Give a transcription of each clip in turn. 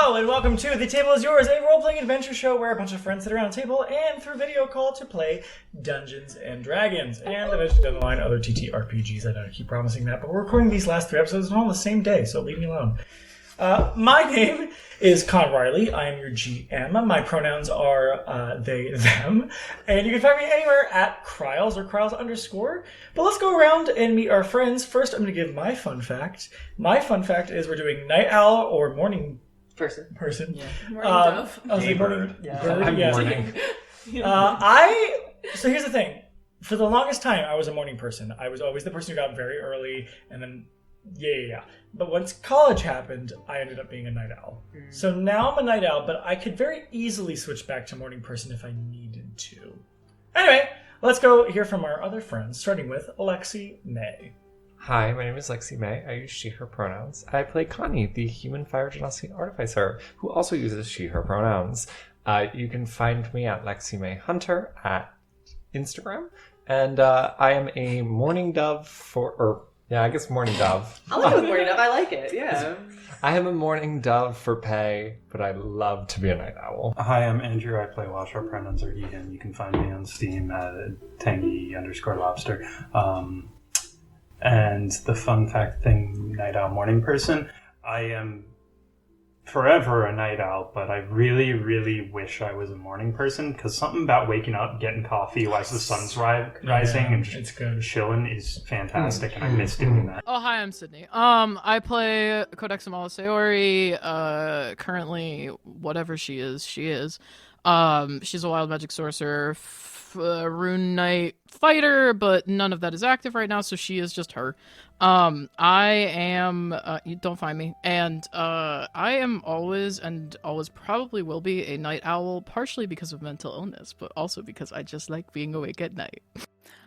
Hello and welcome to The Table is Yours, a role-playing adventure show where a bunch of friends sit around a table and through video call to play Dungeons and Dragons. And eventually down the line, other TTRPGs. I know I keep promising that, but we're recording these last 3 episodes all on the same day, so leave me alone. My name is Con Riley. I am your GM. My pronouns are they, them. And you can find me anywhere at Kryles or Kryles _. But let's go around and meet our friends. First, I'm going to give my fun fact. My fun fact is we're doing night owl or morning person. Yeah. Morning dove. I was like morning bird. I'm morning. So here's the thing. For the longest time, I was a morning person. I was always the person who got very early and then yeah. But once college happened, I ended up being a night owl. So now I'm a night owl, but I could very easily switch back to morning person if I needed to. Anyway, let's go hear from our other friends, starting with Lexi May. Hi, my name is Lexi May. I use she, her pronouns. I play Connie, the human fire genocide artificer, who also uses she, her pronouns. You can find me at Lexi May Hunter at Instagram. And I am a morning dove morning dove. I like the morning dove. I like it, yeah. I am a morning dove for pay, but I love to be a night owl. Hi, I'm Andrew. I play Welsh. Our pronouns are he, him. You can find me on Steam at tangy_lobster. And the fun fact thing, night owl, morning person, I am forever a night owl, but I really, really wish I was a morning person because something about waking up, getting coffee while the sun's rising and just chilling is fantastic, and I miss doing that. Oh, hi, I'm Sydney. I play Codex Amala Sayori. Currently, whatever she is. She's a wild magic sorcerer, rune knight fighter, but none of that is active right now, so she is just her. I am, you don't find me, and I am always probably will be a night owl, partially because of mental illness, but also because I just like being awake at night.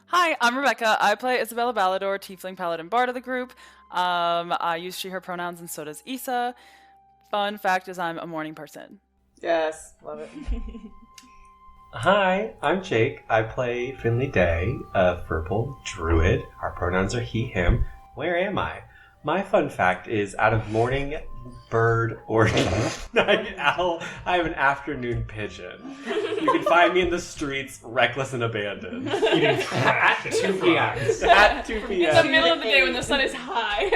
Hi, I'm Rebecca. I play Isabella Ballador, Tiefling Paladin Bard of the group. I use she, her pronouns, and so does Issa. Fun fact is I'm a morning person. Yes, love it. Hi, I'm Jake. I play Finley Day, a Verbal Druid. Our pronouns are he, him. Where am I? My fun fact is out of morning bird or night owl, I am an afternoon pigeon. You can find me in the streets, reckless and abandoned. Eating trash at 2 p.m. At 2 p.m. It's the middle of the day when the sun is high.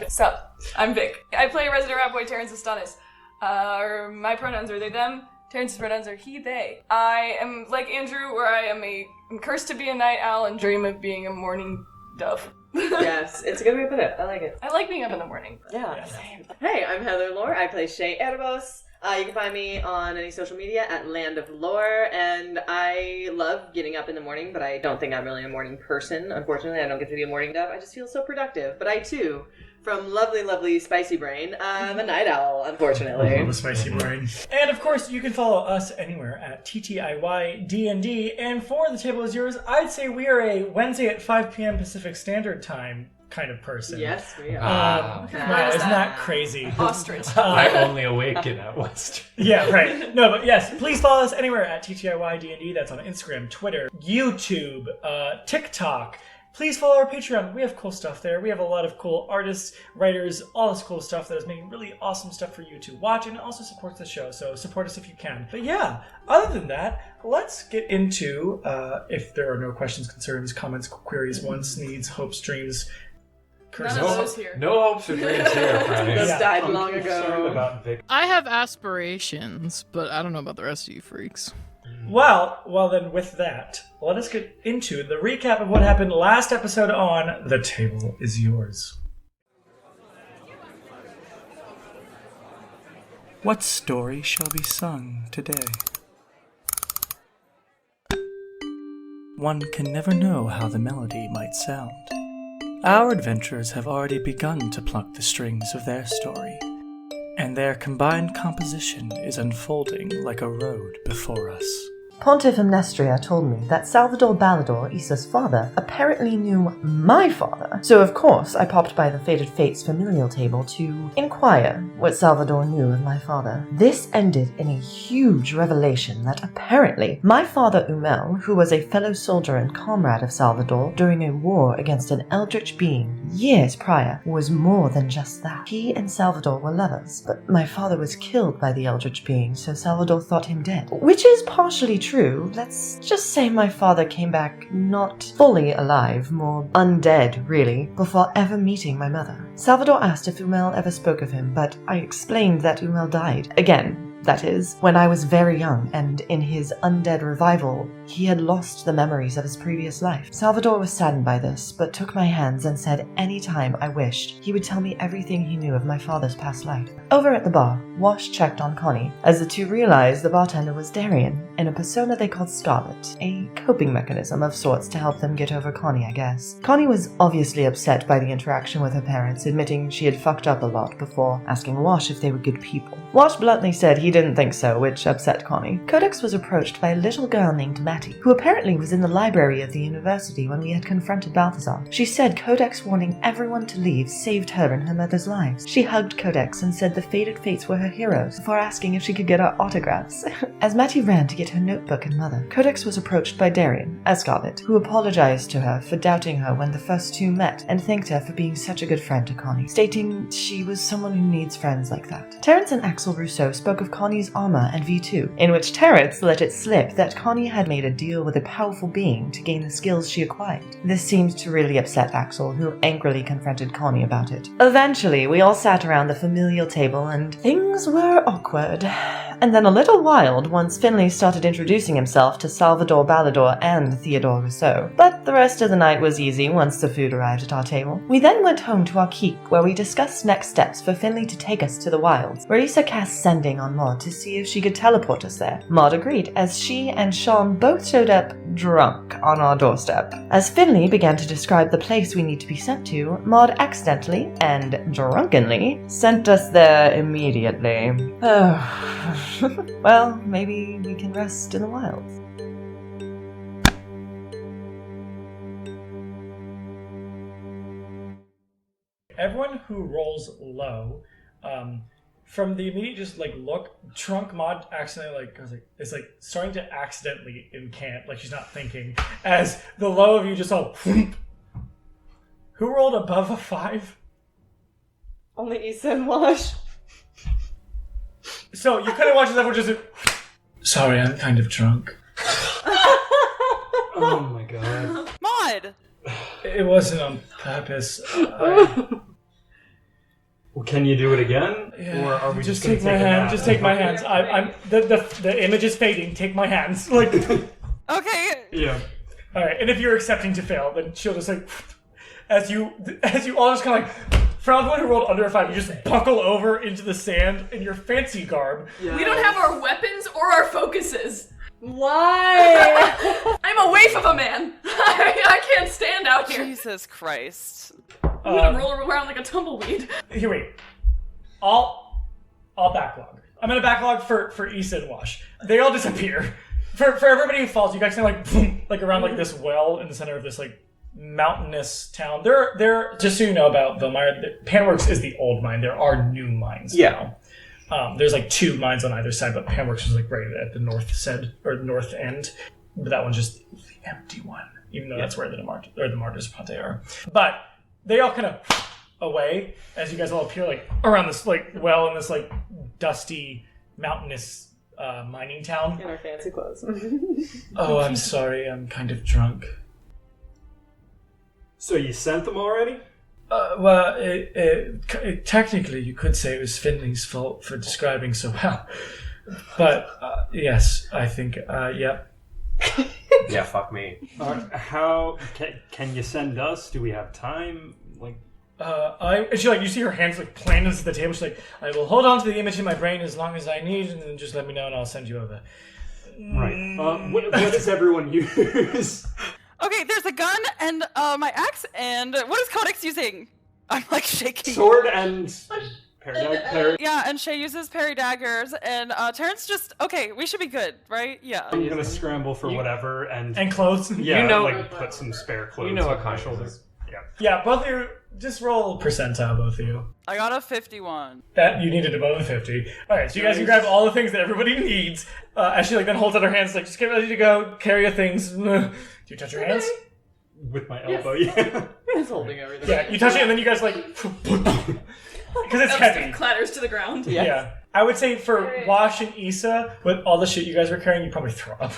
So, I'm Vic. I play Resident Rat Boy Terrence Astonis. My pronouns are they, them. Terrence's pronouns are he, they. I am like Andrew, where I'm cursed to be a night owl and dream of being a morning dove. Yes, it's a good way to put it. I like it. I like being up in the morning. Yeah, same. Hey, I'm Heather Lore. I play Shay Erebos. You can find me on any social media at Land of Lore, and I love getting up in the morning, but I don't think I'm really a morning person. Unfortunately, I don't get to be a morning dove. I just feel so productive. But I, too, from lovely, lovely Spicy Brain, I'm a night owl, unfortunately. I love a Spicy Brain. And, of course, you can follow us anywhere at TTIY D&D. And for The Table is Yours, I'd say we are a Wednesday at 5 p.m. Pacific Standard Time kind of person. Yes, we are. Wow, isn't that crazy? Ostrich. I only awaken at Western. Yeah, right. No, but yes, please follow us anywhere at TTIY D&D. That's on Instagram, Twitter, YouTube, TikTok. Please follow our Patreon. We have cool stuff there. We have a lot of cool artists, writers, all this cool stuff that is making really awesome stuff for you to watch, and it also supports the show, so support us if you can. But yeah, other than that, let's get into, if there are no questions, concerns, comments, queries, wants, needs, hopes, dreams, curses. None of those here. No hopes or dreams here, Franny. Just died long Concerned ago. about Vic. I have aspirations, but I don't know about the rest of you freaks. Well then with that, let us get into the recap of what happened last episode on The Table is Yours. What story shall be sung today? One can never know how the melody might sound. Our adventurers have already begun to pluck the strings of their story, and their combined composition is unfolding like a road before us. Ponteugh from Nestria told me that Salvador Ballador, Issa's father, apparently knew my father. So of course I popped by the Fated Fates familial table to inquire what Salvador knew of my father. This ended in a huge revelation that apparently my father Umel, who was a fellow soldier and comrade of Salvador during a war against an eldritch being years prior, was more than just that. He and Salvador were lovers, but my father was killed by the eldritch being, so Salvador thought him dead. Which is partially true. Let's just say my father came back not fully alive, more undead, really, before ever meeting my mother. Salvador asked if Umel ever spoke of him, but I explained that Umel died. Again, that is, when I was very young, and in his undead revival, he had lost the memories of his previous life. Salvador was saddened by this, but took my hands and said any time I wished, he would tell me everything he knew of my father's past life. Over at the bar, Wash checked on Connie, as the two realized the bartender was Darian, in a persona they called Scarlet, a coping mechanism of sorts to help them get over Connie, I guess. Connie was obviously upset by the interaction with her parents, admitting she had fucked up a lot before asking Wash if they were good people. Wash bluntly said he didn't think so, which upset Connie. Codex was approached by a little girl named Mattie, who apparently was in the library of the university when we had confronted Balthazar. She said Codex warning everyone to leave saved her and her mother's lives. She hugged Codex and said the Fated Fates were her heroes, before asking if she could get our autographs. As Mattie ran to get her notebook and mother, Codex was approached by Darian, as Scarlet, who apologized to her for doubting her when the first two met and thanked her for being such a good friend to Connie, stating she was someone who needs friends like that. Terrence and Axel Rousseau spoke of Connie's armor and V2, in which Terrence let it slip that Connie had made a deal with a powerful being to gain the skills she acquired. This seemed to really upset Axel, who angrily confronted Connie about it. Eventually, we all sat around the familial table and things were awkward. And then a little wild once Finley started introducing himself to Salvador Ballador and Theodore Rousseau. But the rest of the night was easy once the food arrived at our table. We then went home to our keep, where we discussed next steps for Finley to take us to the wilds, where Issa cast Sending on Maud to see if she could teleport us there. Maud agreed, as she and Sean both showed up drunk on our doorstep. As Finley began to describe the place we need to be sent to, Maud accidentally, and drunkenly, sent us there immediately. Well, maybe we can rest in the wilds. Everyone who rolls low, from the immediate just like look, drunk Maud accidentally it's like starting to accidentally incant, like she's not thinking. As the low of you just all whoop. Who rolled above a 5? Only Issa and Wash. So you kind of watch as everyone just. Sorry, I'm kind of drunk. Oh my god. Maud! It wasn't on purpose. Well, can you do it again? Yeah. Or are we just gonna take my hand? Just take my hands. I'm the image is fading. Take my hands. Like. Okay. Yeah. All right, and if you're accepting to fail, then she'll just like, as you all just kind of like. For everyone who rolled under a 5, you just buckle over into the sand in your fancy garb. Yeah. We don't have our weapons or our focuses. Why? I'm a waif of a man. I can't stand out here. Jesus Christ. I'm gonna roll around like a tumbleweed. Here, wait. I'll backlog. I'm gonna backlog for Issa and Wash. They all disappear. For everybody who falls, you guys kind of like boom, like around like this well in the center of this like mountainous town. There. Just so you know about Vilmire, Panworks is the old mine. There are new mines now. There's like 2 mines on either side, but Panworks is like right at the north end. But that one's just the empty one, even though that's where the Martyrs of Ponteugh are. But they all kind of away as you guys all appear like around this like well in this like dusty mountainous mining town. In our fancy clothes. Oh, I'm sorry. I'm kind of drunk. So you sent them already? Well, technically you could say it was Finley's fault for describing so well. But, yes, I think, yeah. Yeah, fuck me. How can you send us? Do we have time? Like, and she you see her hands like planted to the table. She's like, I will hold on to the image in my brain as long as I need, and then just let me know and I'll send you over. Right. What does everyone use? Okay, there's a gun and my axe, and what is Codex using? I'm like shaking. Sword and Yeah, and Shay uses parry daggers, and Terrence just okay. We should be good, right? Yeah. I'm gonna scramble for whatever and clothes. yeah, You know- like put some spare clothes. You know what on my kind shoulders. Yeah. Yeah, both of you, just roll percentile, both of you. I got a 51. That you needed above a 50. Alright, so you guys can grab all the things that everybody needs. As she then holds out her hands, like, just get ready to go, carry your things. Do you touch your hands? With my elbow, yeah. He's holding everything. Yeah, you touch it and then you guys, like, because it's heavy. Clatters to the ground. Yeah. I would say for Wash and Issa, with all the shit you guys were carrying, you'd probably throw up.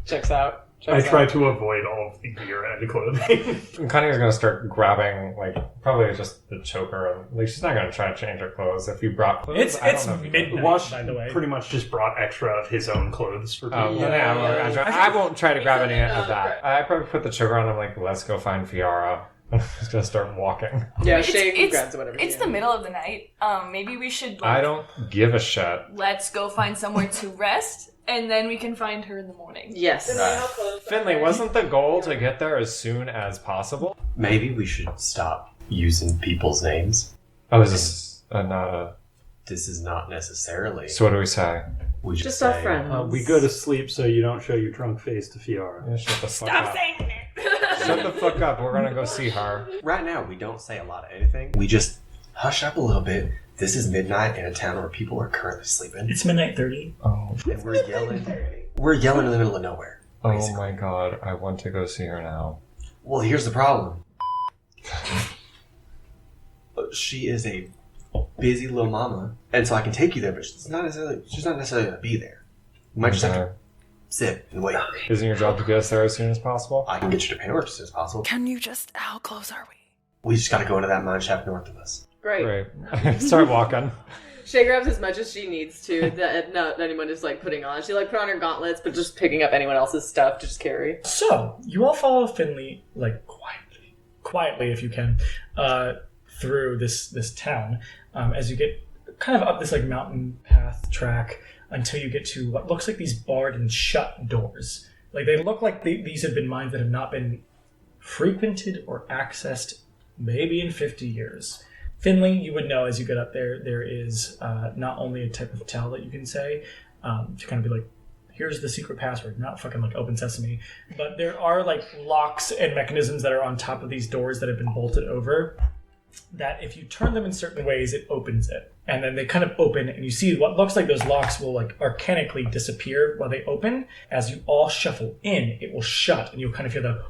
Checks out. I try to avoid all of the gear and clothing. And Connie's gonna start grabbing, like, probably just the choker. And, like, she's not gonna try to change her clothes. If you brought clothes, I It's don't know if you midnight, Wash by the way. pretty much just brought extra of his own clothes for people. Oh, I won't try to grab any of that. I probably put the choker on. I'm like, let's go find Fiara. I'm just gonna start walking. Yeah, It's- Shay it's- grabs whatever. It's she the has. middle of the night. Maybe we should. I don't give a shit. Let's go find somewhere to rest, and then we can find her in the morning. Yes. Finley, wasn't the goal to get there as soon as possible? Maybe we should stop using people's names. Oh, is this not a... This is not necessarily. So what do we say? We Just our friends. We go to sleep so you don't show your drunk face to Fiara. Yeah, shut the fuck Stop up. saying it. Shut the fuck up. We're gonna go see her. Right now, we don't say a lot of anything. We just hush up a little bit. This is midnight in a town where people are currently sleeping. It's midnight 30. Oh. And we're yelling. We're yelling in the middle of nowhere. Oh my god. I want to go see her now. Well, here's the problem. She is a busy little mama, and so I can take you there, but she's not necessarily gonna be there. You might just have to sit and wait. Isn't your job to get us there as soon as possible? I can get you to Penworks as soon as possible. Can you just? How close are we? We just gotta go into that mine shaft north of us. Great. Great. Start walking. Shay grabs as much as she needs to that not anyone is like putting on. She like put on her gauntlets, but just picking up anyone else's stuff to just carry. So, you all follow Finley, like, quietly if you can, through this town, as you get kind of up this, like, mountain path track until you get to what looks like these barred and shut doors. Like, they look like these have been mines that have not been frequented or accessed maybe in 50 years. Finley, you would know as you get up there, there is not only a type of tell that you can say to kind of be like, here's the secret password, not fucking like open sesame, but there are like locks and mechanisms that are on top of these doors that have been bolted over that if you turn them in certain ways, it opens it. And then they kind of open and you see what looks like those locks will like arcanically disappear while they open. As you all shuffle in, it will shut and you'll kind of hear the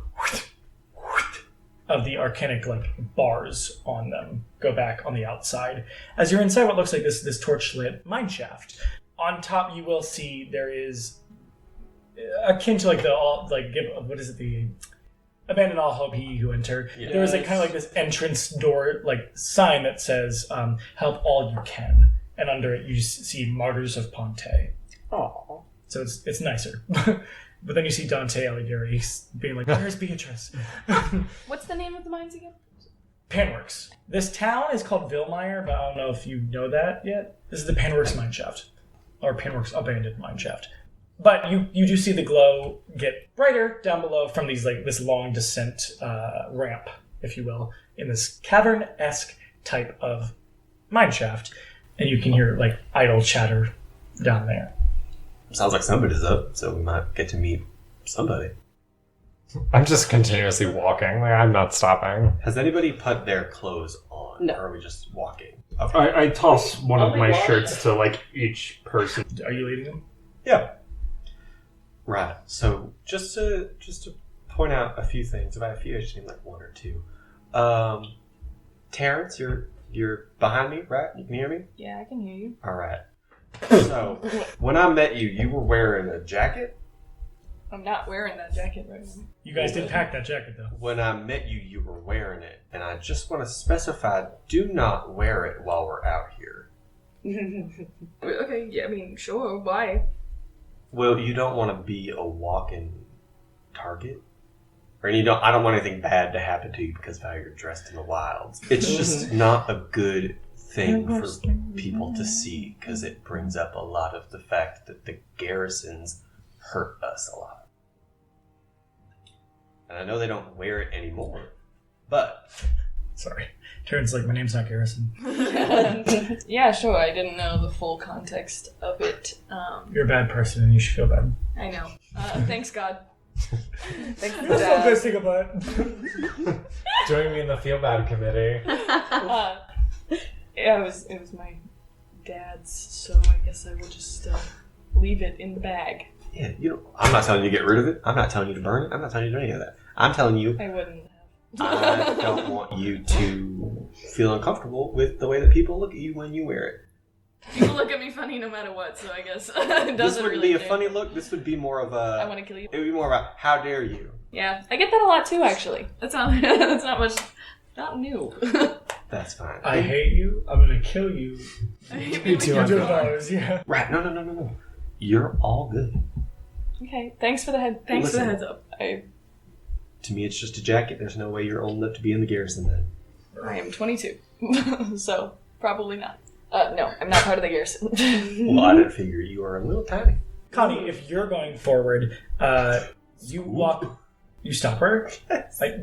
of the arcanic like bars on them go back on the outside. As you're inside what looks like this torch-lit mine shaft, on top you will see there is akin to like the abandon all hope he who enter. Yes. There is like kind of like this entrance door like sign that says help all you can, and under it you see Martyrs of Ponteugh. Aww. So it's nicer. But then you see Dante Alighieri being like, where's Beatrice? What's the name of the mines again? Panworks. This town is called Vilmeyer, but I don't know if you know that yet. This is the Panworks mine shaft. Or Panworks abandoned mine shaft. But you do see the glow get brighter down below from these like this long descent ramp, if you will, in this cavern-esque type of mine shaft. And you can hear like idle chatter down there. Sounds like somebody's up, so we might get to meet somebody. I'm just continuously walking. Like, I'm not stopping. Has anybody put their clothes on? No. Or are we just walking? I toss one of Only my one. shirts to like each person. Are you leading them? Yeah. Right. So just to point out a few things. About a few, I just need like one or two. Terrence, you're behind me, right? You can hear me? Yeah, I can hear you. All right. So when I met you, you were wearing a jacket. I'm not wearing that jacket right now. You guys did pack that jacket though. When I met you, you were wearing it, and I just want to specify: do not wear it while we're out here. Okay, yeah, I mean, sure, why? Well, you don't want to be a walking target, or you don't. I don't want anything bad to happen to you because of how you're dressed in the wilds. It's just not a good thing for people to see because it brings up a lot of the fact that the garrisons hurt us a lot. And I know they don't wear it anymore, but Sorry. Terrence, like, my name's not Garrison. Yeah, sure. I didn't know the full context of it. You're a bad person and you should feel bad. I know. Thanks, God. Thanks for That's that. so good, take a butt. Join me in the feel bad committee. Yeah, it was my dad's, so I guess I will just leave it in the bag. Yeah, I'm not telling you to get rid of it. I'm not telling you to burn it. I'm not telling you to do any of that. I'm telling you, I wouldn't have. I don't want you to feel uncomfortable with the way that people look at you when you wear it. People look at me funny no matter what, so I guess it doesn't This wouldn't really be a care. funny look. This would be more of a. I want to kill you. It would be more about how dare you. Yeah, I get that a lot too, actually. That's not that's not much, not new. That's fine. I hate you. I'm gonna kill you. You too, You I'm do good. those, yeah. Right? No. You're all good. Okay, thanks for the Listen. heads up. To me, it's just a jacket. There's no way you're old enough to be in the garrison then. I am 22, so probably not. No, I'm not part of the garrison. Well, I didn't figure you were a little tiny. Connie, if you're going forward, you stop her? Like,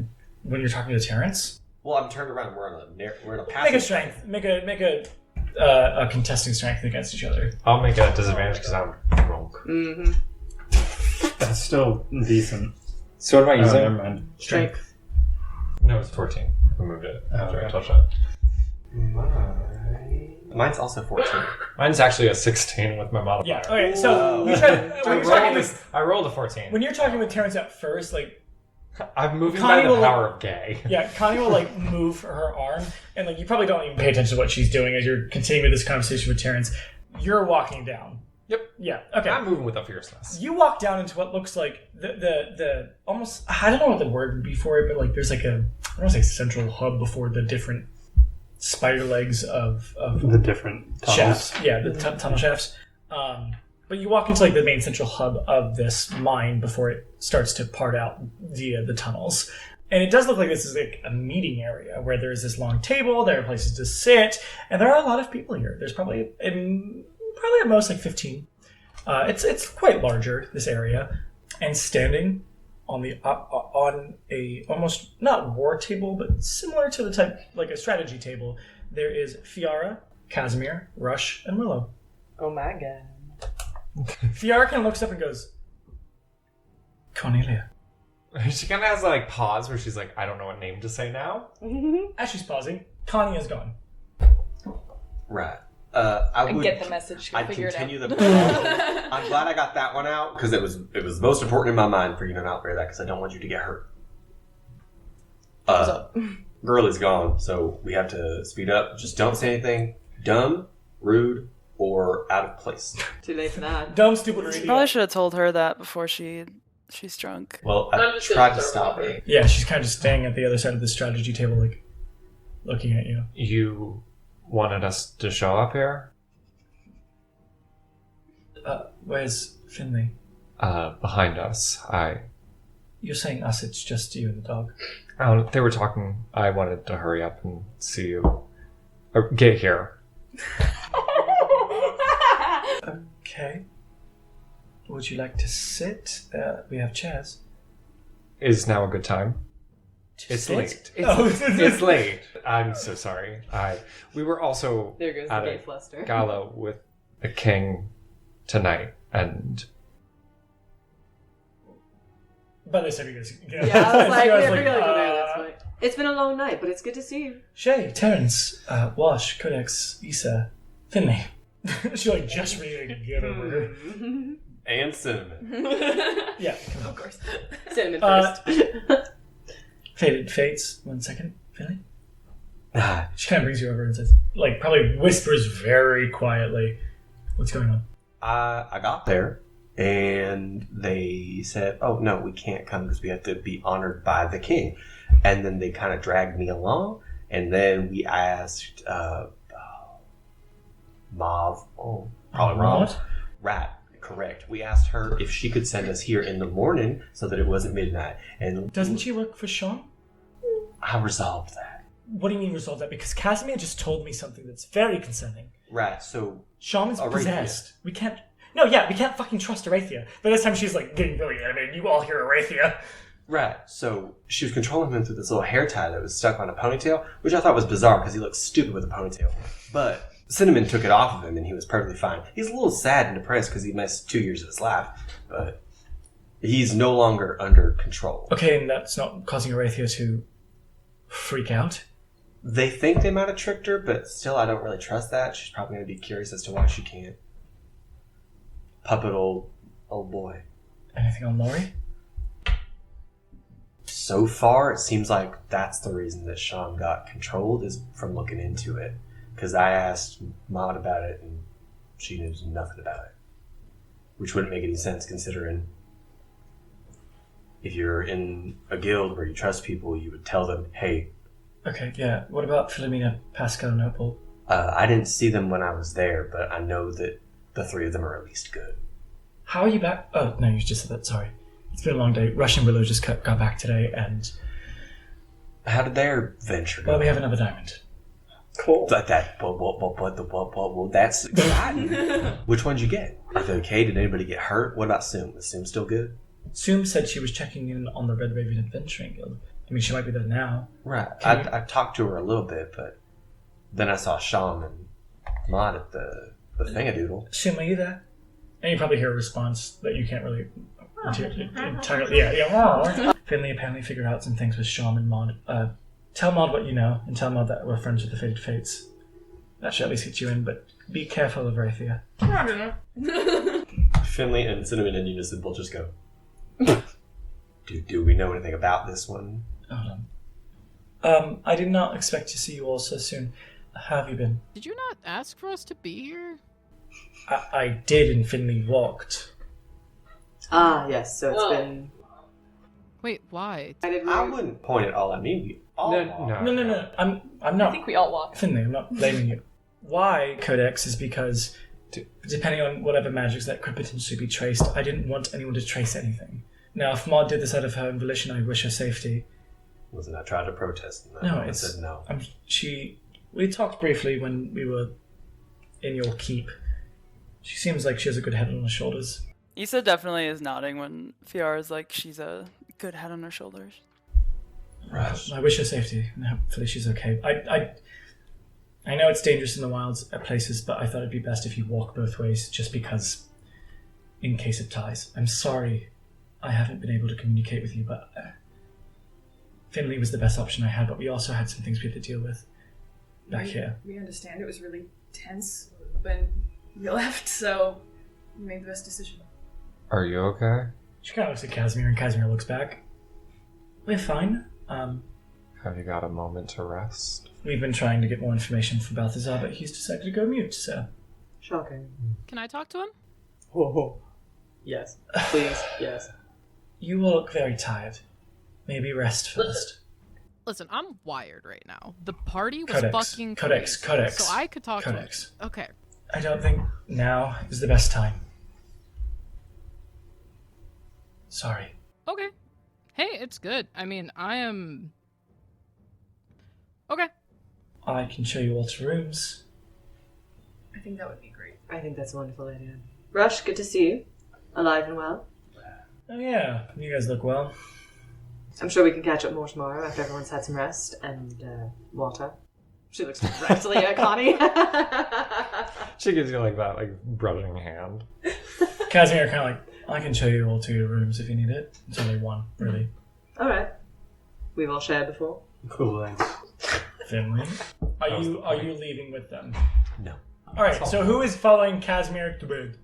when you're talking to Terrence? Well, I'm turned around. We're in a passage. Make a strength. Make a contesting strength against each other. I'll make a disadvantage because I'm drunk. Mm-hmm. That's still decent. So what am I Oh, using? never mind. Strength. No, it's 14. I moved it after I Okay. touched it. Mine's also 14. Mine's actually a 16 with my modifier. Yeah, okay, so you try, I rolled a 14. when you're talking with Terrence at first, like, I'm moving Connie by the will, power of gay. yeah, Connie will, like, move her arm, and, like, you probably don't even pay attention to what she's doing as you're continuing this conversation with Terrence. You're walking down. Yep. Yeah, okay. I'm moving with a fierceness. You walk down into what looks like the almost, I don't know what the word would be for it, but, like, there's, like, I don't want to say central hub before the different spider legs of The different tunnels. shafts. Yeah, the tunnel shafts. But you walk into like the main central hub of this mine before it starts to part out via the tunnels. And it does look like this is like a meeting area where there's this long table, there are places to sit, and there are a lot of people here. There's probably at most like 15. It's quite larger, this area. And standing on a almost not war table, but similar to the type like a strategy table, there is Fiara, Casimir, Rush, and Willow. Oh my god. Fiara kind of looks up and goes, Cornelia. She kind of has like pause where she's like, I don't know what name to say now. As she's pausing, Connie is gone. Right. I get the message. I'd Figure it out. continue the. I'm glad I got that one out because it was most important in my mind for you to not wear that because I don't want you to get hurt. What's up? Girl is gone, so we have to speed up. Just don't say anything dumb, rude, or out of place. Too late for that. Dumb, stupid, or idiot. Probably should have told her that before she's drunk. Well, I'm I just tried gonna to start stop her. Yeah, she's kind of just staying at the other side of the strategy table, like, looking at you. You wanted us to show up here? Where's Finley? Behind us. You're saying us, it's just you and the dog. They were talking. I wanted to hurry up and see you. Or get here. Okay. Would you like to sit? We have chairs. Is now a good time? To It's sit? late. Oh. It's late. I'm so sorry. We were also There goes the at gay a fluster. gala with the king tonight, and By this time, you guys. Yeah, I was like, You guys we're gonna go there. That's uh, fine. It's been a long night, but it's good to see you. Shay, Terrence, Wash, Codex, Issa, Finley. She like just ready to get over her. And cinnamon. Yeah. Of course. Cinnamon Uh, first. Faded Fates. 1 second, Finley. Ah, She kind of brings you over and says, like, probably whispers very quietly, "What's going on?" I got there, and they said, "Oh no, we can't come because we have to be honored by the king." And then they kind of dragged me along, and then we asked Mav. Oh, probably wrong. What? Rat. Correct. We asked her if she could send us here in the morning so that it wasn't midnight. And Doesn't she work for Sean? I resolved that. What do you mean resolve that? Because Casimir just told me something that's very concerning. Right. So Shaman's Arathia. possessed. We can't. No, yeah, we can't fucking trust Arathia. By this time, she's like getting really animated. You all hear Arathia. Right. So she was controlling him through this little hair tie that was stuck on a ponytail, which I thought was bizarre because he looked stupid with a ponytail. But Cinnamon took it off of him and he was perfectly fine. He's a little sad and depressed because he missed 2 years of his life, but he's no longer under control. Okay, and that's not causing Arathia to freak out? They think they might have tricked her, but still I don't really trust that. She's probably going to be curious as to why she can't. Puppet old boy. Anything on Lori? So far, it seems like that's the reason that Sean got controlled is from looking into it. Because I asked Maud about it, and she knows nothing about it. Which wouldn't make any sense considering if you're in a guild where you trust people, you would tell them, hey. Okay, yeah. What about Philomena, Pascal, and Opal? I didn't see them when I was there, but I know that the 3 of them are at least good. How are you back? Oh, no, you just said that, sorry. It's been a long day. Rush and Willow just got back today, and... How did their venture go? Well, we have another diamond. Cool. Well, that's exciting. Which one'd you get? Are they okay? Did anybody get hurt? What about Soom? Is Soom still good? Soom said she was checking in on the Red Raven Adventuring Guild. I mean, she might be there now. Right. I talked to her a little bit, but then I saw Sean and Maud at the Thingadoodle. Soom, are you there? And you probably hear a response that you can't really entirely... Yeah. Finley apparently figured out some things with Sean and Maud. Tell Maud what you know, and tell Maud that we're friends with the Fated Fates. That should at least get you in, but be careful of Arathia. I don't know. Finley and Cinnamon and Unison both just go, do we know anything about this one? Hold on. I did not expect to see you all so soon. How have you been? Did you not ask for us to be here? I did, and Finley walked. Ah, yes, so it's been... Wait, why? I wouldn't point it all at me. We all walk. No. I'm not. I think we all walk. Finley, I'm not blaming you. Why, Codex, is because depending on whatever magics that could potentially be traced, I didn't want anyone to trace anything. Now, if Maud did this out of her own volition, I wish her safety. Wasn't I trying to protest? No, I said no. We talked briefly when we were in your keep. She seems like she has a good head on her shoulders. Issa definitely is nodding when Fiara is like, she's a good head on her shoulders. Right. I wish her safety, and hopefully she's okay. I know it's dangerous in the wilds at places, but I thought it'd be best if you walk both ways, just because, in case of ties. I'm sorry I haven't been able to communicate with you, but Finley was the best option I had, but we also had some things we had to deal with back here. We understand it was really tense when we left, so we made the best decision. Are you okay? She kind of looks at Casimir, and Casimir looks back. We're fine. Have you got a moment to rest? We've been trying to get more information from Balthazar, but he's decided to go mute, so... Shocking. Can I talk to him? Whoa. Yes. Please, yes. You all look very tired. Maybe rest first. Listen, I'm wired right now. The party was Codex. fucking Codex. crazy, Codex. so I could talk Codex. to him. Okay. I don't think now is the best time. Sorry. Okay. Hey, it's good. I mean, I am... Okay. I can show you all to rooms. I think that would be great. I think that's a wonderful idea. Rush, good to see you. Alive and well. Oh yeah, you guys look well. I'm sure we can catch up more tomorrow after everyone's had some rest and water. She looks directly at Connie. She gives you like that, like brushing hand. Casimir kind of like, I can show you all to your rooms if you need it. It's only one, really. Alright. We've all shared before. Cool, thanks. Finley, are you leaving with them? No. All right. So who is following Casimir to bed?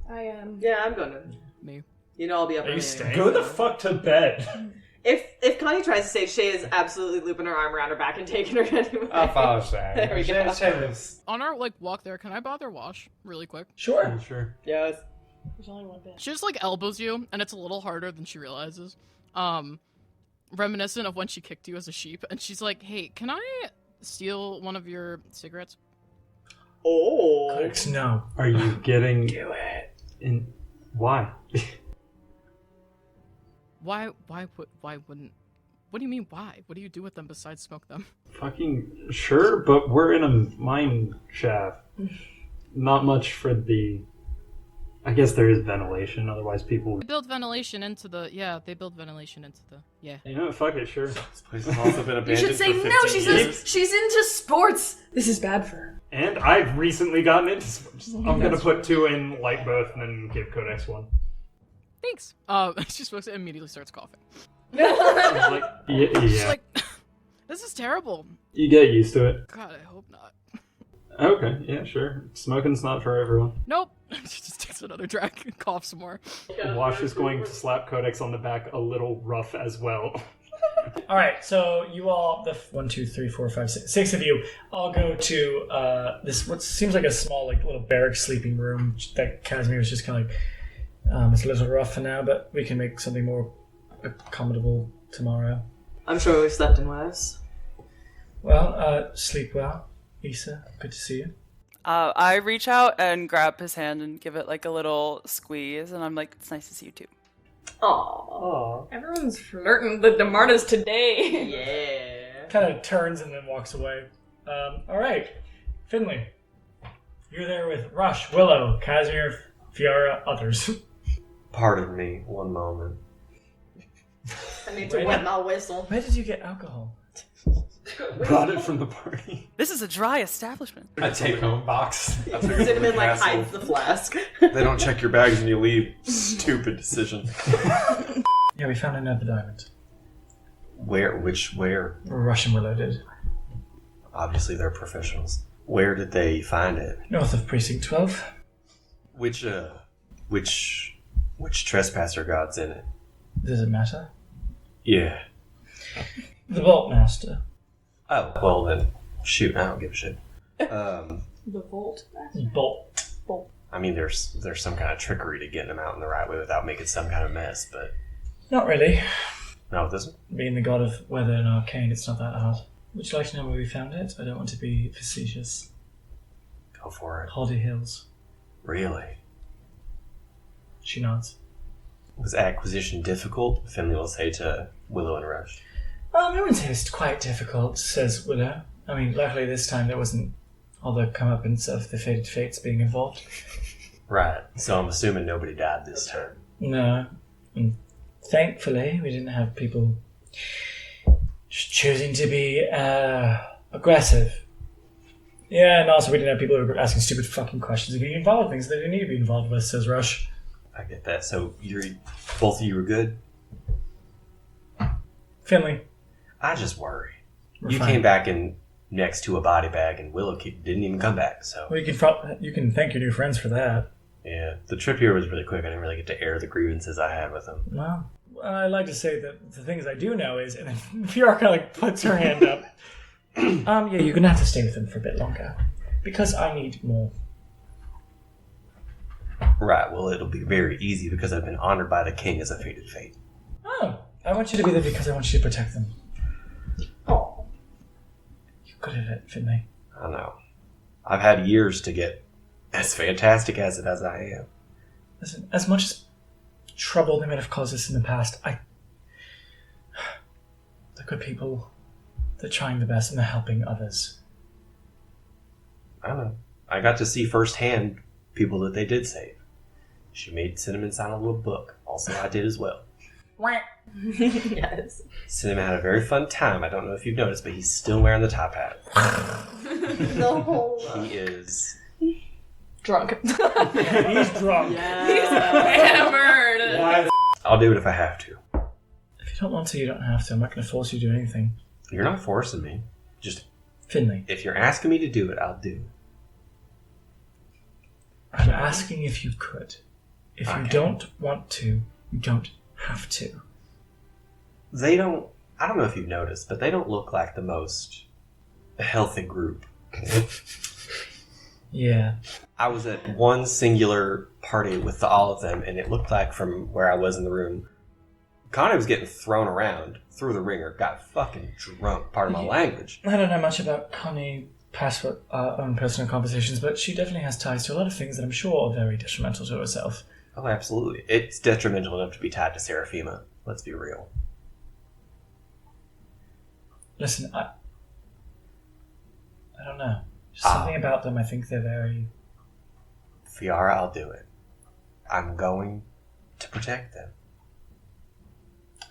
I am. Yeah, I'm going to. Me. You know I'll be up Are you early staying? anyway. Go the fuck to bed. If Connie tries to stay, Shay is absolutely looping her arm around her back and taking her anyway. I'll follow Shay. There we go. On our walk there, can I bother Wash really quick? Sure. Sure. Yes. There's only one bit. She just elbows you, and it's a little harder than she realizes. Reminiscent of when she kicked you as a sheep, and she's like, "Hey, can I steal one of your cigarettes?" Oh. Codex, no. Are you getting Do it. in? Why? Why wouldn't? What do you mean? Why? What do you do with them besides smoke them? Fucking sure, but we're in a mine shaft. Not much for the I guess there is ventilation, otherwise people They build ventilation into the. Yeah, they build ventilation into the. Yeah. You know, fuck it, sure. This place has also been You abandoned should say for 15 no. She years. says she's into sports. This is bad for her. And I've recently gotten into sports. I'm gonna put 2 in, like both, and then give Codex 1. Thanks. She smokes it and immediately starts coughing. I was like, yeah. She's like, this is terrible. You get used to it. God, I hope not. Okay, yeah, sure. Smoking's not for everyone. Nope. She just takes another drag and coughs some more. Wash is going to slap Codex on the back a little rough as well. All right, so you all, the 1, 2, 3, 4, 5, 6, 6 of you, all go to this what seems like a small, like little barracks sleeping room that Casimir was just kind of like, it's a little rough for now, but we can make something more accommodable tomorrow. I'm sure we've slept in worse. Well, sleep well, Issa. Good to see you. I reach out and grab his hand and give it like a little squeeze, and I'm like, it's nice to see you too. Aww. Everyone's flirting with the Martes today. Yeah. Kind of turns and then walks away. All right, Finley. You're there with Rush, Willow, Casimir, Fiara, others. Pardon me, one moment. I need to wet my whistle. Where did you get alcohol? Brought it from the party. This is a dry establishment. A take-home box. Cinnamon like hides the flask. They don't check your bags when you leave. Stupid decision. Yeah, we found another diamond. Where? Rush and Willow did. Obviously, they're professionals. Where did they find it? North of Precinct 12. Which trespasser god's in it? Does it matter? Yeah. The Vault Master. Oh, well then, shoot, I don't give a shit. The Volt. Bolt. I mean, there's some kind of trickery to getting them out in the right way without making some kind of mess, but... Not really. No, it doesn't? Being the god of weather and arcane, it's not that hard. Would you like to know where we found it? I don't want to be facetious. Go for it. Hardy Hills. Really? She nods. Was acquisition difficult? Finley will say to Willow and Rush. I wouldn't say it's quite difficult, says Willow. I mean, luckily this time there wasn't all the comeuppance of the fated fates being involved. Right, so I'm assuming nobody died this time. No. And thankfully, we didn't have people choosing to be aggressive. Yeah, and also we didn't have people who were asking stupid fucking questions and getting involved with things they didn't need to be involved with, says Rush. I get that. So both of you were good? Finley. I just worry. We're you fine. came back in next to a body bag, and Willow didn't even come back. So Well, you can thank your new friends for that. yeah, the trip here was really quick. I didn't really get to air the grievances I had with them. Well, I like to say that the things I do know is, and then Fiora kind of like puts her hand up. Yeah, you're gonna have to stay with them for a bit longer because I need more. Right. Well, it'll be very easy because I've been honored by the king as a fated fate. Oh, I want you to be there because I want you to protect them. Oh. You're good at it, Finley. I know. I've had years to get as fantastic as it as I am. Listen, as much as trouble they might have caused us in the past, they're good people. They're trying their best and they're helping others. I don't know. I got to see firsthand people that they did save. She made Cinnamon sign a little book. Also, I did as well. Yes. Cinnamon had a very fun time. I don't know if you've noticed, but he's still wearing the top hat. No. He is... Drunk. He's drunk. He's hammered. I'll do it if I have to. If you don't want to, you don't have to. I'm not going to force you to do anything. You're not forcing me. Just, Finley, if you're asking me to do it, I'll do it. I'm asking if you could. If you Okay. don't want to, you don't have to. They don't... I don't know if you've noticed, but they don't look like the most healthy group. Yeah. I was at one singular party with all of them, and it looked like from where I was in the room, Connie was getting thrown around through the ringer, got fucking drunk, pardon my language. I don't know much about Connie past our own personal conversations, but she definitely has ties to a lot of things that I'm sure are very detrimental to herself. Oh, absolutely. It's detrimental enough to be tied to Seraphima. Let's be real. Listen, I don't know. Just something about them, I think they're very... Fiara, I'll do it. I'm going to protect them.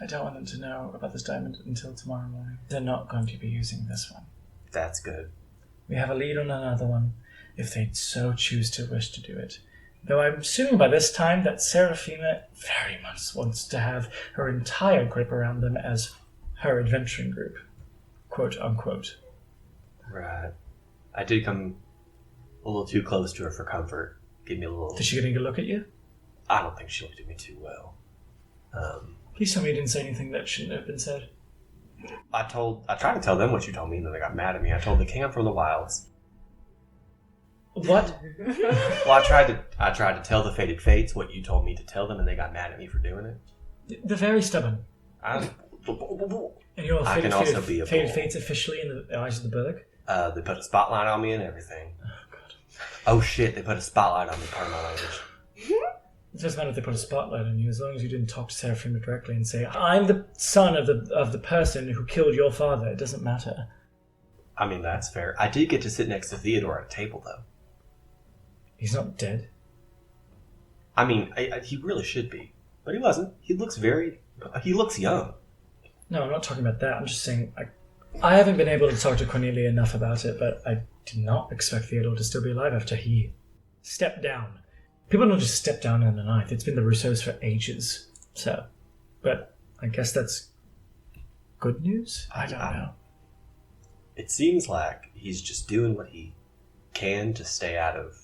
I don't want them to know about this diamond until tomorrow morning. They're not going to be using this one. That's good. We have a lead on another one, if they so choose to wish to do it. Though I'm assuming by this time that Seraphina very much wants to have her entire grip around them as her adventuring group. Quote, unquote. Right. I did come a little too close to her for comfort. Give me a little... Did she get a good look at you? I don't think she looked at me too well. Please tell me you didn't say anything that shouldn't have been said. I tried to tell them what you told me, and then they got mad at me. I told the king I'm from the wilds. What? Well, I tried to tell the Fated Fates what you told me to tell them, and they got mad at me for doing it. They're very stubborn. And you're I can also be a Fated bull. Fates officially in the eyes of the Burg? They put a spotlight on me and everything. Oh, God. Oh, shit, they put a spotlight on me, pardon my language. It doesn't matter if they put a spotlight on you, as long as you didn't talk to Seraphina directly and say, I'm the son of the person who killed your father. It doesn't matter. I mean, that's fair. I did get to sit next to Theodore at a table, though. He's not dead. I mean, he really should be. But he wasn't. He looks young. No, I'm not talking about that. I'm just saying, I haven't been able to talk to Cornelia enough about it, but I did not expect Theodore to still be alive after he stepped down. People don't just step down in the night. It's been the Rousseaus for ages. So, but I guess that's good news? I don't know. It seems like he's just doing what he can to stay out of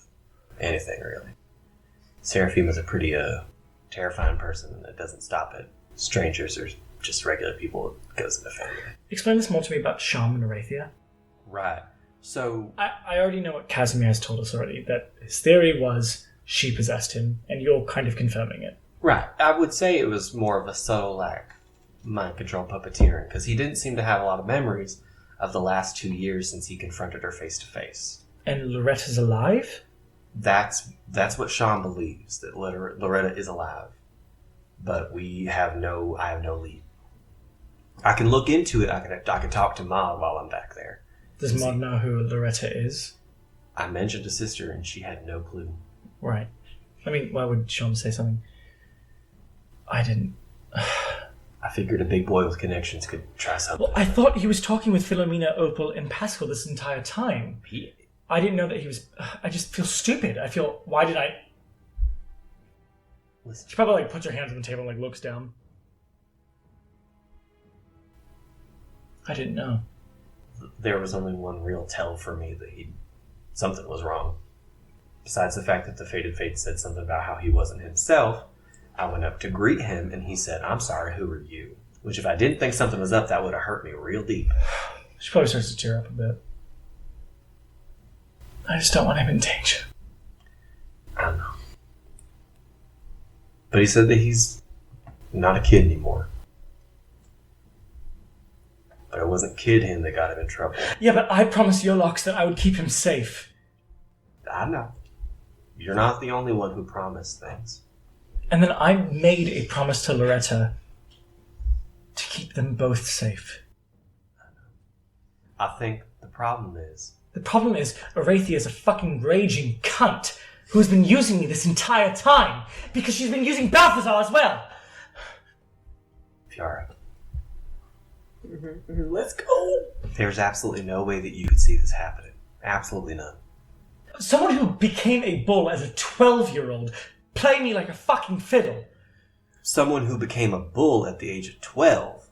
anything, really. Seraphima's a pretty terrifying person, and it doesn't stop at strangers or just regular people. It goes into family. Explain this more to me about Shaman Arathia. Right. So... I already know what Casimir has told us already, that his theory was she possessed him, and you're kind of confirming it. Right. I would say it was more of a subtle, mind control puppeteering, because he didn't seem to have a lot of memories of the last 2 years since he confronted her face to face. And Loretta's alive? That's what Sean believes, that Loretta is alive. But I have no lead. I can look into it. I can talk to Maud while I'm back there. Does Maud know who Loretta is? I mentioned to sister, and she had no clue. Right. I mean, why would Sean say something? I didn't... I figured a big boy with connections could try something. Well, I thought he was talking with Philomena, Opal, and Pascal this entire time. I didn't know that he was... I just feel stupid. I feel... Why did I... Listen. She probably puts her hands on the table and looks down. I didn't know. There was only one real tell for me that something was wrong. Besides the fact that the Fated Fate said something about how he wasn't himself, I went up to greet him, and he said, "I'm sorry, who are you?" Which, if I didn't think something was up, that would have hurt me real deep. She probably starts to tear up a bit. I just don't want him in danger. I know. But he said that he's not a kid anymore. But it wasn't Kid him that got him in trouble. Yeah, but I promised Yolox that I would keep him safe. I know. You're not the only one who promised things. And then I made a promise to Loretta to keep them both safe. I think the problem is... The problem is, Arathia is a fucking raging cunt who's been using me this entire time because she's been using Balthazar as well. Fiara. Let's go. There's absolutely no way that you could see this happening. Absolutely none. Someone who became a bull as a 12-year-old play me like a fucking fiddle. Someone who became a bull at the age of 12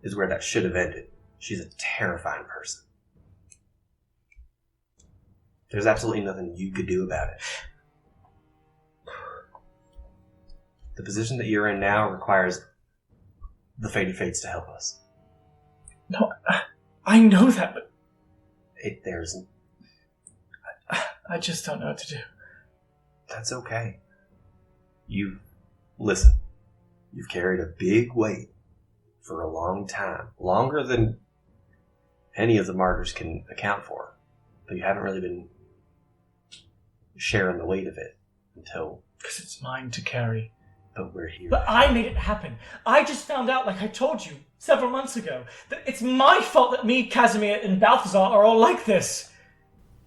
is where that should have ended. She's a terrifying person. There's absolutely nothing you could do about it. The position that you're in now requires the Fated Fates to help us. No, I know that, but... I just don't know what to do. That's okay. Listen, you've carried a big weight for a long time. Longer than any of the martyrs can account for. But you haven't really been sharing the weight of it until... Because it's mine to carry. But we're here. But I made it happen. I just found out, like I told you several months ago, that it's my fault that me, Casimir, and Balthazar are all like this.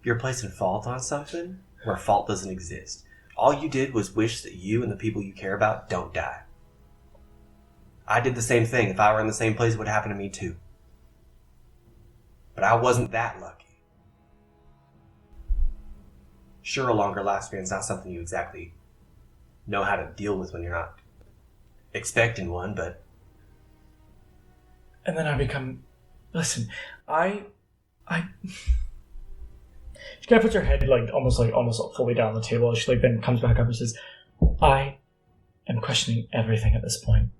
You're placing fault on something where fault doesn't exist. All you did was wish that you and the people you care about don't die. I did the same thing. If I were in the same place, it would happen to me too. But I wasn't that lucky. Sure, a longer lifespan's not something you exactly know how to deal with when you're not expecting one, but... And then I become... Listen, I... She kind of puts her head almost fully down on the table. She then comes back up and says, I am questioning everything at this point.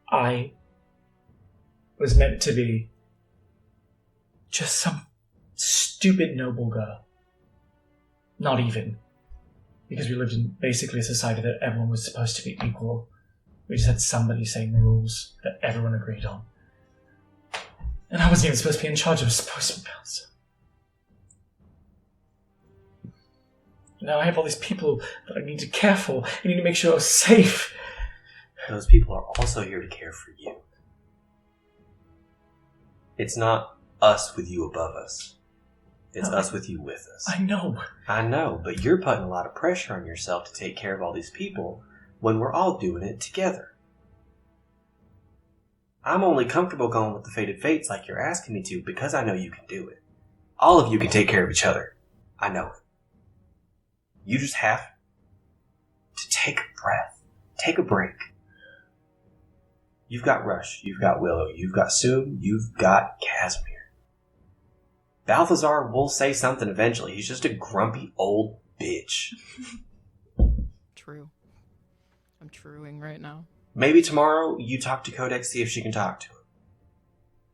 I was meant to be just some stupid noble girl. Not even. Because we lived in basically a society that everyone was supposed to be equal. We just had somebody saying the rules that everyone agreed on. And I wasn't even supposed to be in charge. I was supposed to be balanced. Now I have all these people that I need to care for. I need to make sure I'm safe. Those people are also here to care for you. It's not us with you above us. It's us with you with us. I know. I know, but you're putting a lot of pressure on yourself to take care of all these people when we're all doing it together. I'm only comfortable going with the fated fates like you're asking me to because I know you can do it. All of you can take care of each other. I know it. You just have to take a breath. Take a break. You've got Rush. You've got Willow. You've got Soon. You've got Casimir. Balthazar will say something eventually. He's just a grumpy old bitch. True. I'm truing right now. Maybe tomorrow you talk to Codex, see if she can talk to him.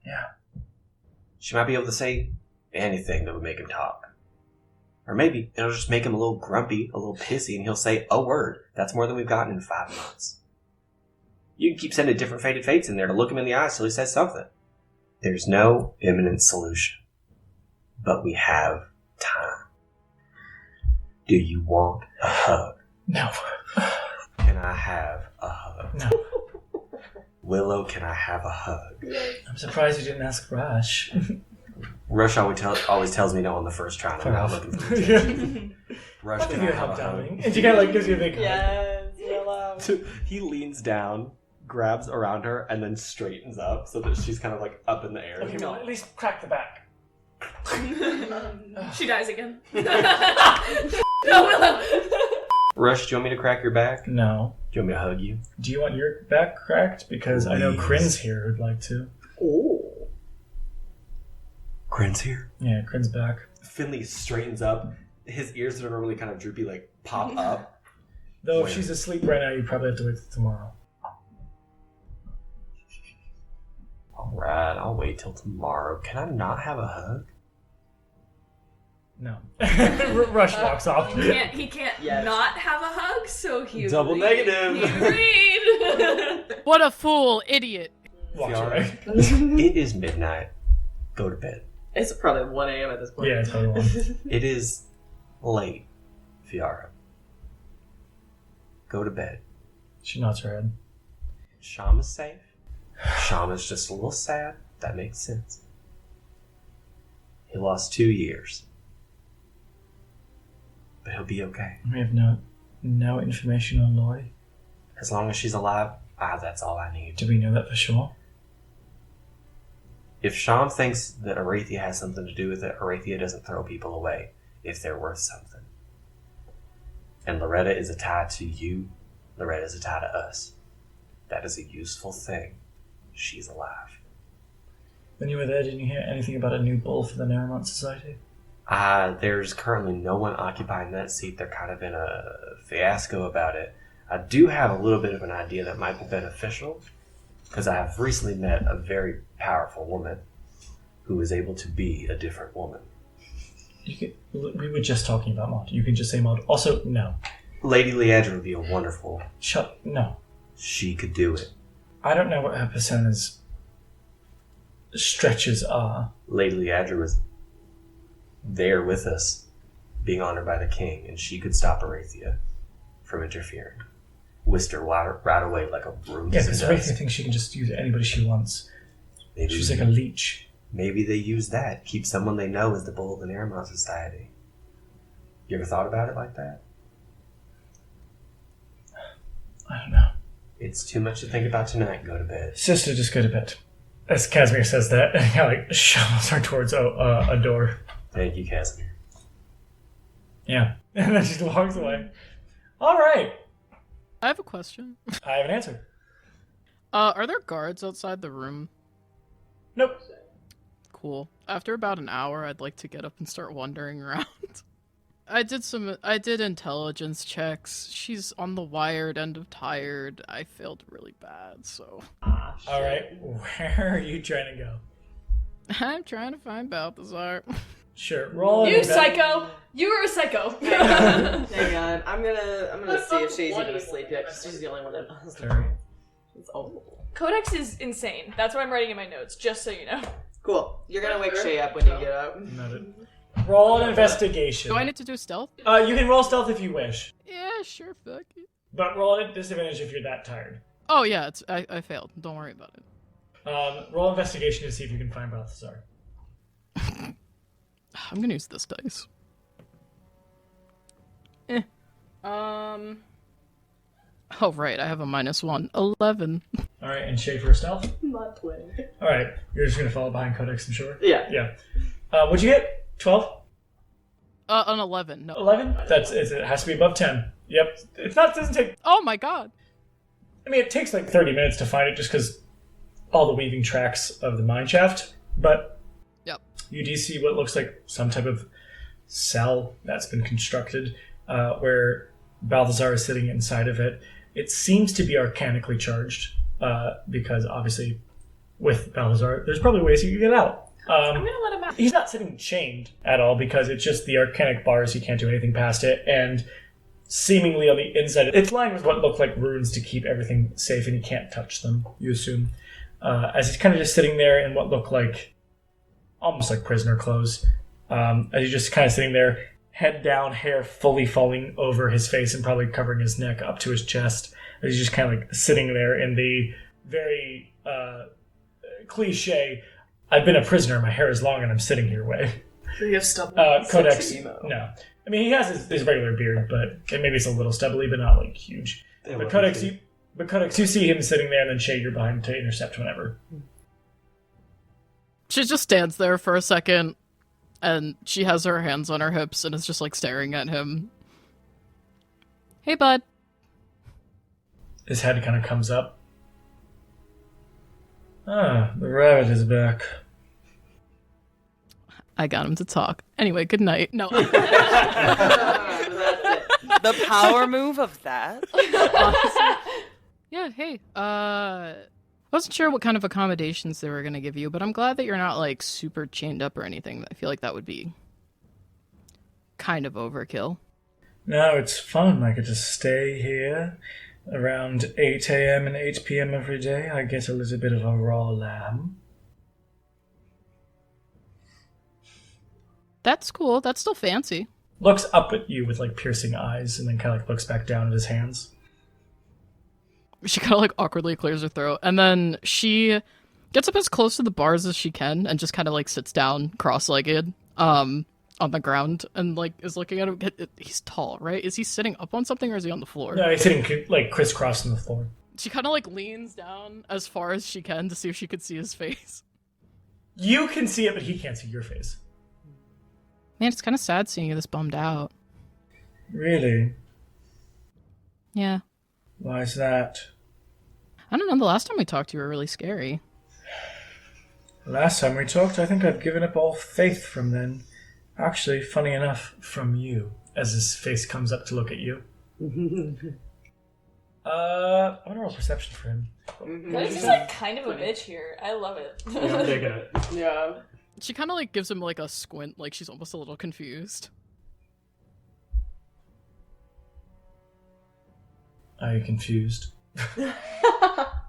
Yeah. She might be able to say anything that would make him talk. Or maybe it'll just make him a little grumpy, a little pissy, and he'll say a word. That's more than we've gotten in 5 months. You can keep sending different fated fates in there to look him in the eyes till he says something. There's no imminent solution. But we have time. Do you want a hug? No. Can I have a hug? No. Willow, can I have a hug? I'm surprised you didn't ask Rush. Rush always tells me no on the first try. I'm not looking for attention. Rush, I'll can give I you a have hug, a hug? darling. And she kind of gives you a big hug. Yes, Willow. He leans down, grabs around her, and then straightens up so that she's kind of up in the air. Okay, well, at least crack the back. She dies again. No, Willow. Rush, do you want me to crack your back? No. Do you want me to hug you? Do you want your back cracked? Because I know Please. Crin's here who'd like to. Oh. Crin's here. Yeah, Crin's back. Finley straightens up. His ears that are normally kind of droopy, pop up. Though Where? if she's asleep right now, you probably have to wait till tomorrow. Alright, I'll wait till tomorrow. Can I not have a hug? No. Rush walks off. He can't Yes. not have a hug, so he Double agreed. negative. He agreed. What a fool, idiot. Walks away. It is midnight. Go to bed. It's probably 1 a.m. at this point. Yeah, it's probably one. It is late, Fiara. Go to bed. She nods her head. Shama's safe. Shama's just a little sad. That makes sense. He lost 2 years. But he'll be okay. We have no information on Lori. As long as she's alive, that's all I need. Do we know that for sure? If Sham thinks that Arathia has something to do with it, Arathia doesn't throw people away if they're worth something. And Loretta is a tie to you. Loretta is a tie to us. That is a useful thing. She's alive. When you were there, didn't you hear anything about a new bull for the Naramont Society? There's currently no one occupying that seat. They're kind of in a fiasco about it. I do have a little bit of an idea that might be beneficial, because I have recently met a very powerful woman who is able to be a different woman. We were just talking about Maud. You can just say Maud. Also, no. Lady Leandra would be a wonderful... No. She could do it. I don't know what her persona's stretches are. Lady Leandra was there with us, being honored by the king, and she could stop Arathia from interfering. Whisked her right away like a broom. Yeah, because Arathia thinks she can just use anybody she wants. Maybe She's like a leech. Maybe they use that. Keep someone they know as the bull of the Naramont Society. You ever thought about it like that? I don't know. It's too much to think about tonight. Go to bed. Sister, just go to bed. As Casimir says that, and he kind of like shovels her towards a door. Thank you, Casimir. Yeah. And then she walks away. All right. I have a question. I have an answer. Are there guards outside the room? Nope. Cool. After about an hour, I'd like to get up and start wandering around. I did intelligence checks. She's on the wired end of tired. I failed really bad, so. All right. Where are you trying to go? I'm trying to find Balthazar. Sure. Roll You psycho! You were a psycho! Hang on, I'm gonna see if she's even asleep yet, because she's the only one that knows. It's old. Codex is insane. That's what I'm writing in my notes, just so you know. Cool. You're gonna wake Shay up when you get up. Noted. Roll an investigation. Do I need to do stealth? You can roll stealth if you wish, Yeah, sure, fuck it. but roll at disadvantage if you're that tired. Oh yeah, I failed. Don't worry about it. Roll investigation to see if you can find Balthazar. I'm gonna use this dice. Oh right, I have a -1. 11. All right, and Shay for stealth. Not 20. All right, you're just gonna follow behind Codex, I'm sure. Yeah. Yeah. What'd you get? 12? An 11. No. 11? It has to be above 10. Yep. It doesn't take. Oh my god. I mean, it takes like 30 minutes to find it just because all the weaving tracks of the mine shaft. But Yep. you do see what looks like some type of cell that's been constructed where Balthazar is sitting inside of it. It seems to be arcanically charged because obviously with Balthazar, there's probably ways you can get out. I'm gonna let him out. He's not sitting chained at all because it's just the arcanic bars. He can't do anything past it. And seemingly on the inside, it's lined with what look like runes to keep everything safe and he can't touch them, you assume. As he's kind of just sitting there in what look like almost like prisoner clothes. As he's just kind of sitting there, head down, hair fully falling over his face and probably covering his neck up to his chest. As he's just kind of like sitting there in the very cliche, I've been a prisoner, my hair is long and I'm sitting here way. You have stubble. Codex, no. I mean, he has his regular beard, but maybe it's a little stubbly, but not like huge. But Codex, you see him sitting there and then Shay, you're behind to intercept whenever. She just stands there for a second, and she has her hands on her hips and is just like staring at him. Hey, bud. His head kind of comes up. Ah, the rabbit is back. I got him to talk. Anyway, good night. No. That's it. The power move of that. Yeah, hey. I wasn't sure what kind of accommodations they were going to give you, but I'm glad that you're not, like, super chained up or anything. I feel like that would be kind of overkill. No, it's fun. I could just stay here around 8 a.m. and 8 p.m. every day. I get a little bit of a raw lamb. That's cool. That's still fancy. Looks up at you with, like, piercing eyes and then kind of, like, looks back down at his hands. She kind of, like, awkwardly clears her throat, and then she gets up as close to the bars as she can and just kind of, like, sits down cross-legged on the ground and, like, is looking at him. He's tall, right? Is he sitting up on something or is he on the floor? No, he's sitting, like, crisscross on the floor. She kind of, like, leans down as far as she can to see if she could see his face. You can see it, but he can't see your face. Man, it's kind of sad seeing you this bummed out. Really? Yeah. Why is that? I don't know, the last time we talked you were really scary. Last time we talked, I think I've given up all faith from then. Actually, funny enough, from you, as his face comes up to look at you. I want to roll perception for him. Codex is like kind of a bitch here. I love it. Yeah, I'm digging it. Yeah. She kind of, like, gives him, like, a squint, like she's almost a little confused. Are you confused?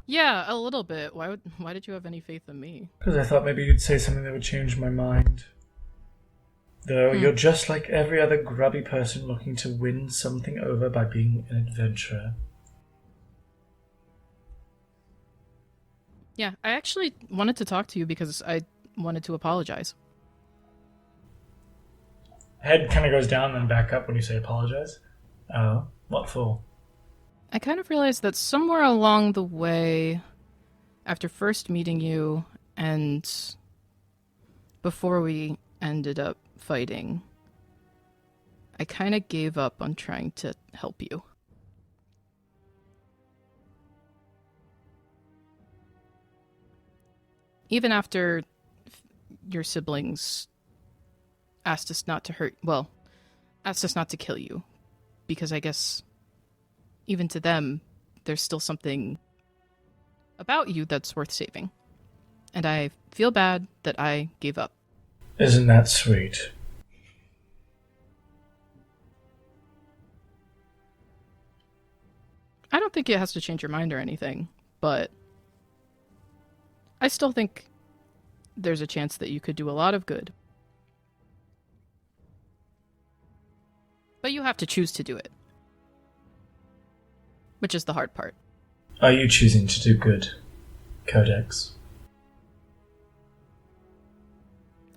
Yeah, a little bit. Why did you have any faith in me? Because I thought maybe you'd say something that would change my mind. Though you're just like every other grubby person looking to win something over by being an adventurer. Yeah, I actually wanted to talk to you because I wanted to apologize. Head kind of goes down and then back up when you say apologize. Oh, what for? I kind of realized that somewhere along the way, after first meeting you and before we ended up fighting, I kind of gave up on trying to help you. Even after your siblings asked us not to kill you, because I guess even to them, there's still something about you that's worth saving. And I feel bad that I gave up. Isn't that sweet? I don't think it has to change your mind or anything, but I still think there's a chance that you could do a lot of good. But you have to choose to do it. Which is the hard part. Are you choosing to do good, Codex?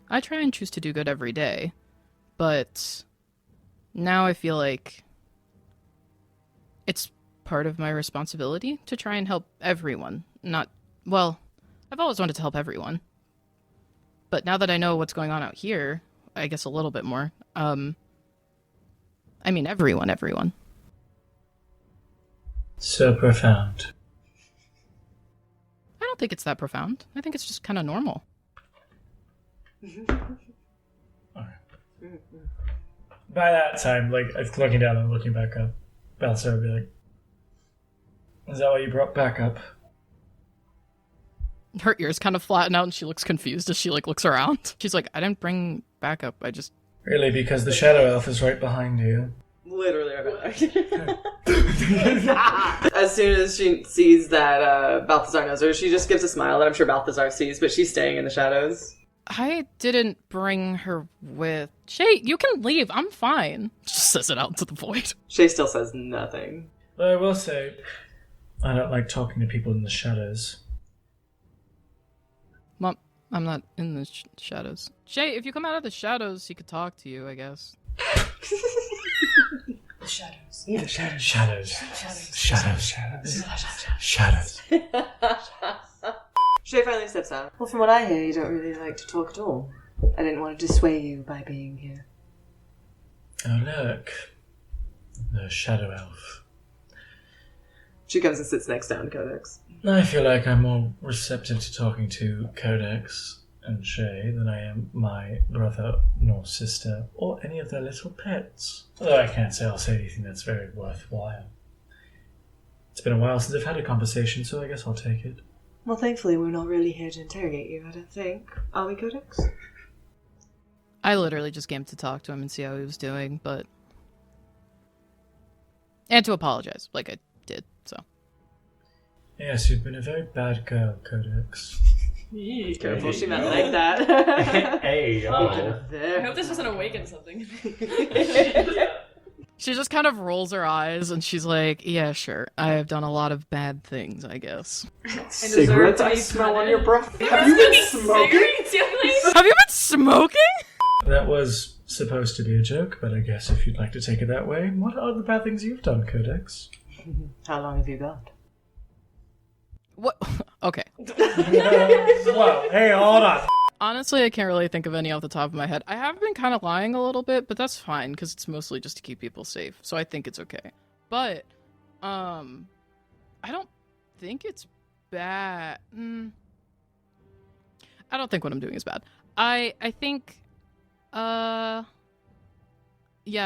I try and choose to do good every day, but now I feel like it's part of my responsibility to try and help everyone. I've always wanted to help everyone. But now that I know what's going on out here, I guess a little bit more. I mean everyone. So profound. I don't think it's that profound. I think it's just kind of normal. Alright. By that time, like, I'm looking down and looking back up, Balthazar would be like, is that why you brought back up? Her ears kind of flatten out and she looks confused as she looks around. She's like, I didn't bring backup, I just... Really, because the Shadow Elf is right behind you. Literally right. As soon as she sees that Balthazar knows her, she just gives a smile that I'm sure Balthazar sees, but she's staying in the shadows. I didn't bring her with... Shay, you can leave, I'm fine. Just says it out into the void. Shay still says nothing. But I will say, I don't like talking to people in the shadows. Mom, I'm not in the shadows. Shay, if you come out of the shadows, he could talk to you, I guess. The shadows. The shadows. Shadows. Shay finally steps out. Well, from what I hear, you don't really like to talk at all. I didn't want to dissuade you by being here. Oh, look. The Shadow Elf. She comes and sits next down to Codex. I feel like I'm more receptive to talking to Codex and Shay than I am my brother nor sister or any of their little pets. Although I can't say I'll say anything that's very worthwhile. It's been a while since I've had a conversation, so I guess I'll take it. Well, thankfully, we're not really here to interrogate you, I don't think. Are we, Codex? I literally just came to talk to him and see how he was doing, but... And to apologize, like I did, so... Yes, you've been a very bad girl, Codex. Careful, she meant like that. Hey, I hope this doesn't awaken something. She just kind of rolls her eyes and she's like, yeah, sure. I have done a lot of bad things, I guess. Cigarettes I smell on your breath. Have you been smoking? Have you been smoking? That was supposed to be a joke, but I guess if you'd like to take it that way, what are the bad things you've done, Codex? How long have you got? What? Okay. Whoa, hey, hold on. Honestly, I can't really think of any off the top of my head. I have been kind of lying a little bit, but that's fine because it's mostly just to keep people safe. So I think it's okay. But, I don't think it's bad. I don't think what I'm doing is bad. I think, yeah,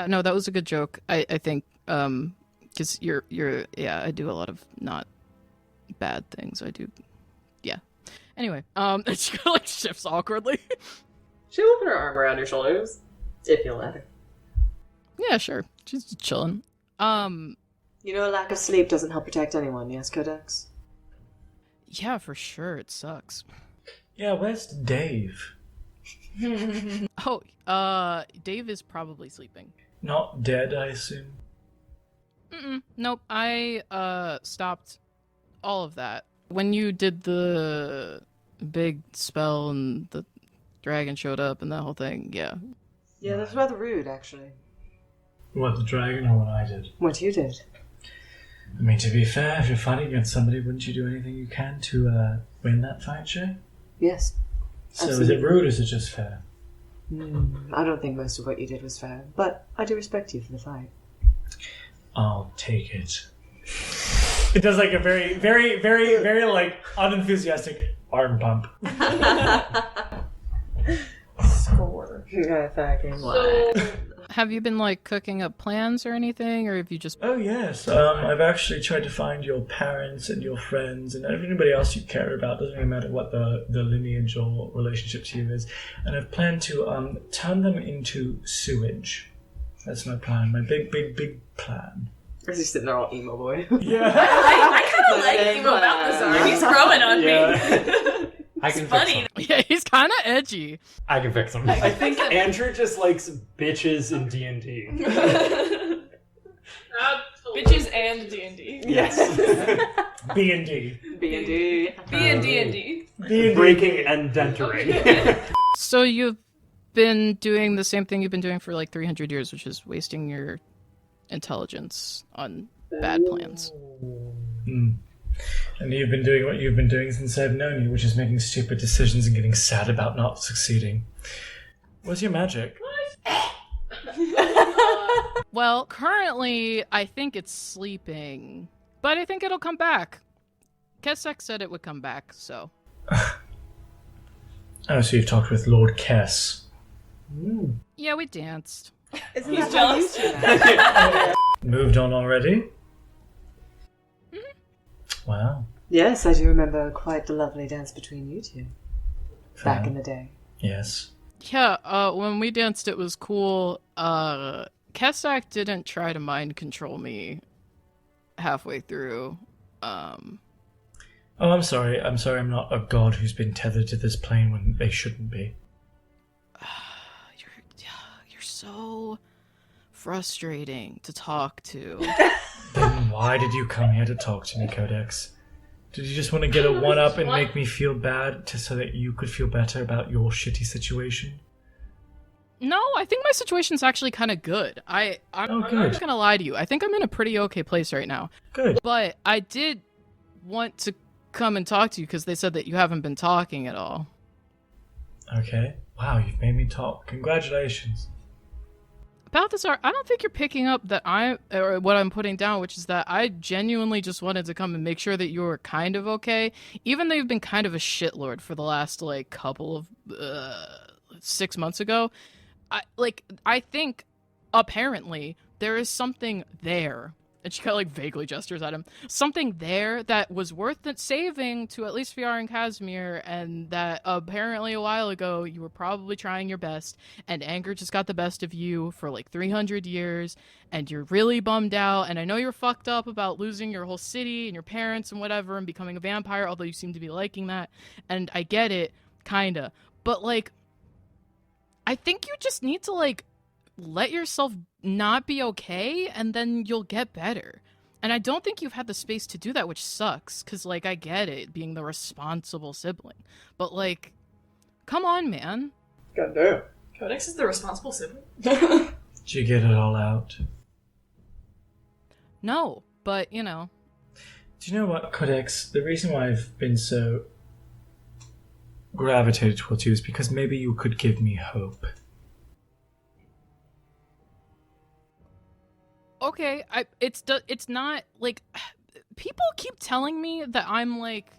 no, that was a good joke. I think, because yeah, I do a lot of not bad things. I do, yeah. Anyway, she like shifts awkwardly. She'll put her arm around your shoulders, if you'll let her. Yeah, sure. She's just chilling. You know, a lack of sleep doesn't help protect anyone, yes, Codex? Yeah, for sure. It sucks. Yeah, where's Dave? Oh, Dave is probably sleeping. Not dead, I assume? Nope. I, stopped all of that. When you did the big spell and the dragon showed up and that whole thing, yeah. Yeah, that's rather rude, actually. What, the dragon or what I did? What you did. I mean, to be fair, if you're fighting against somebody, wouldn't you do anything you can to win that fight, Shay? Yes. So is it rude or is it just fair? I don't think most of what you did was fair, but I do respect you for the fight. I'll take it. It does like a very, very, very, very like unenthusiastic arm pump. Score. You're fucking what? Have you been like cooking up plans or anything, or have you just? Oh yes, I've actually tried to find your parents and your friends and anybody else you care about. Doesn't really matter what the lineage or relationship to you is, and I've planned to turn them into sewage. That's my plan. My big plan. Is he sitting there all emo boy? Yeah. I kind of like emo Balthazar. He's growing on me. I can funny. fix him. Yeah, he's kind of edgy. I can fix him. I think Andrew just likes bitches in D&D. Bitches and D&D. Yes. B&D. B&D. B&D. Breaking and dentering. So you've been doing the same thing you've been doing for like 300 years, which is wasting your intelligence on bad plans. And you've been doing what you've been doing since I've known you, which is making stupid decisions and getting sad about not succeeding. What's your magic? Well, currently, I think it's sleeping, but I think it'll come back. Kesek said it would come back, so. Oh, so you've talked with Lord Kess. Yeah, we danced. Isn't He's that how you jealous. two met? Moved on already? Wow. Yes, I do remember quite the lovely dance between you two. Back Fair. in the day. Yes. Yeah, when we danced, it was cool. Kesek didn't try to mind control me halfway through. Oh, I'm sorry. I'm sorry I'm not a god who's been tethered to this plane when they shouldn't be. You're so frustrating to talk to. Then why did you come here to talk to me, Codex? Did you just want to get a one-up and make me feel bad so that you could feel better about your shitty situation? No, I think my situation's actually kind of good. I'm good. not just gonna lie to you. I think I'm in a pretty okay place right now. Good. But I did want to come and talk to you because they said that you haven't been talking at all. Okay. Wow, you've made me talk. Congratulations. Balthazar, I don't think you're picking up that or what I'm putting down, which is that I genuinely just wanted to come and make sure that you were kind of okay, even though you've been kind of a shitlord for the last like couple of 6 months ago. I think apparently there is something there, and she kind of like vaguely gestures at him. Something there that was worth it saving to at least VR and Casimir, and that apparently a while ago you were probably trying your best, and anger just got the best of you for like 300 years, and you're really bummed out, and I know you're fucked up about losing your whole city and your parents and whatever and becoming a vampire, although you seem to be liking that, and I get it, kinda. But like, I think you just need to like let yourself not be okay, and then you'll get better. And I don't think you've had the space to do that, which sucks, because, like, I get it, being the responsible sibling. But, like, come on, man. Goddamn. Codex is the responsible sibling. Did you get it all out? No, but, you know. Do you know what, Codex? The reason why I've been so gravitated towards you is because maybe you could give me hope. Okay, it's not, like, people keep telling me that I'm, like,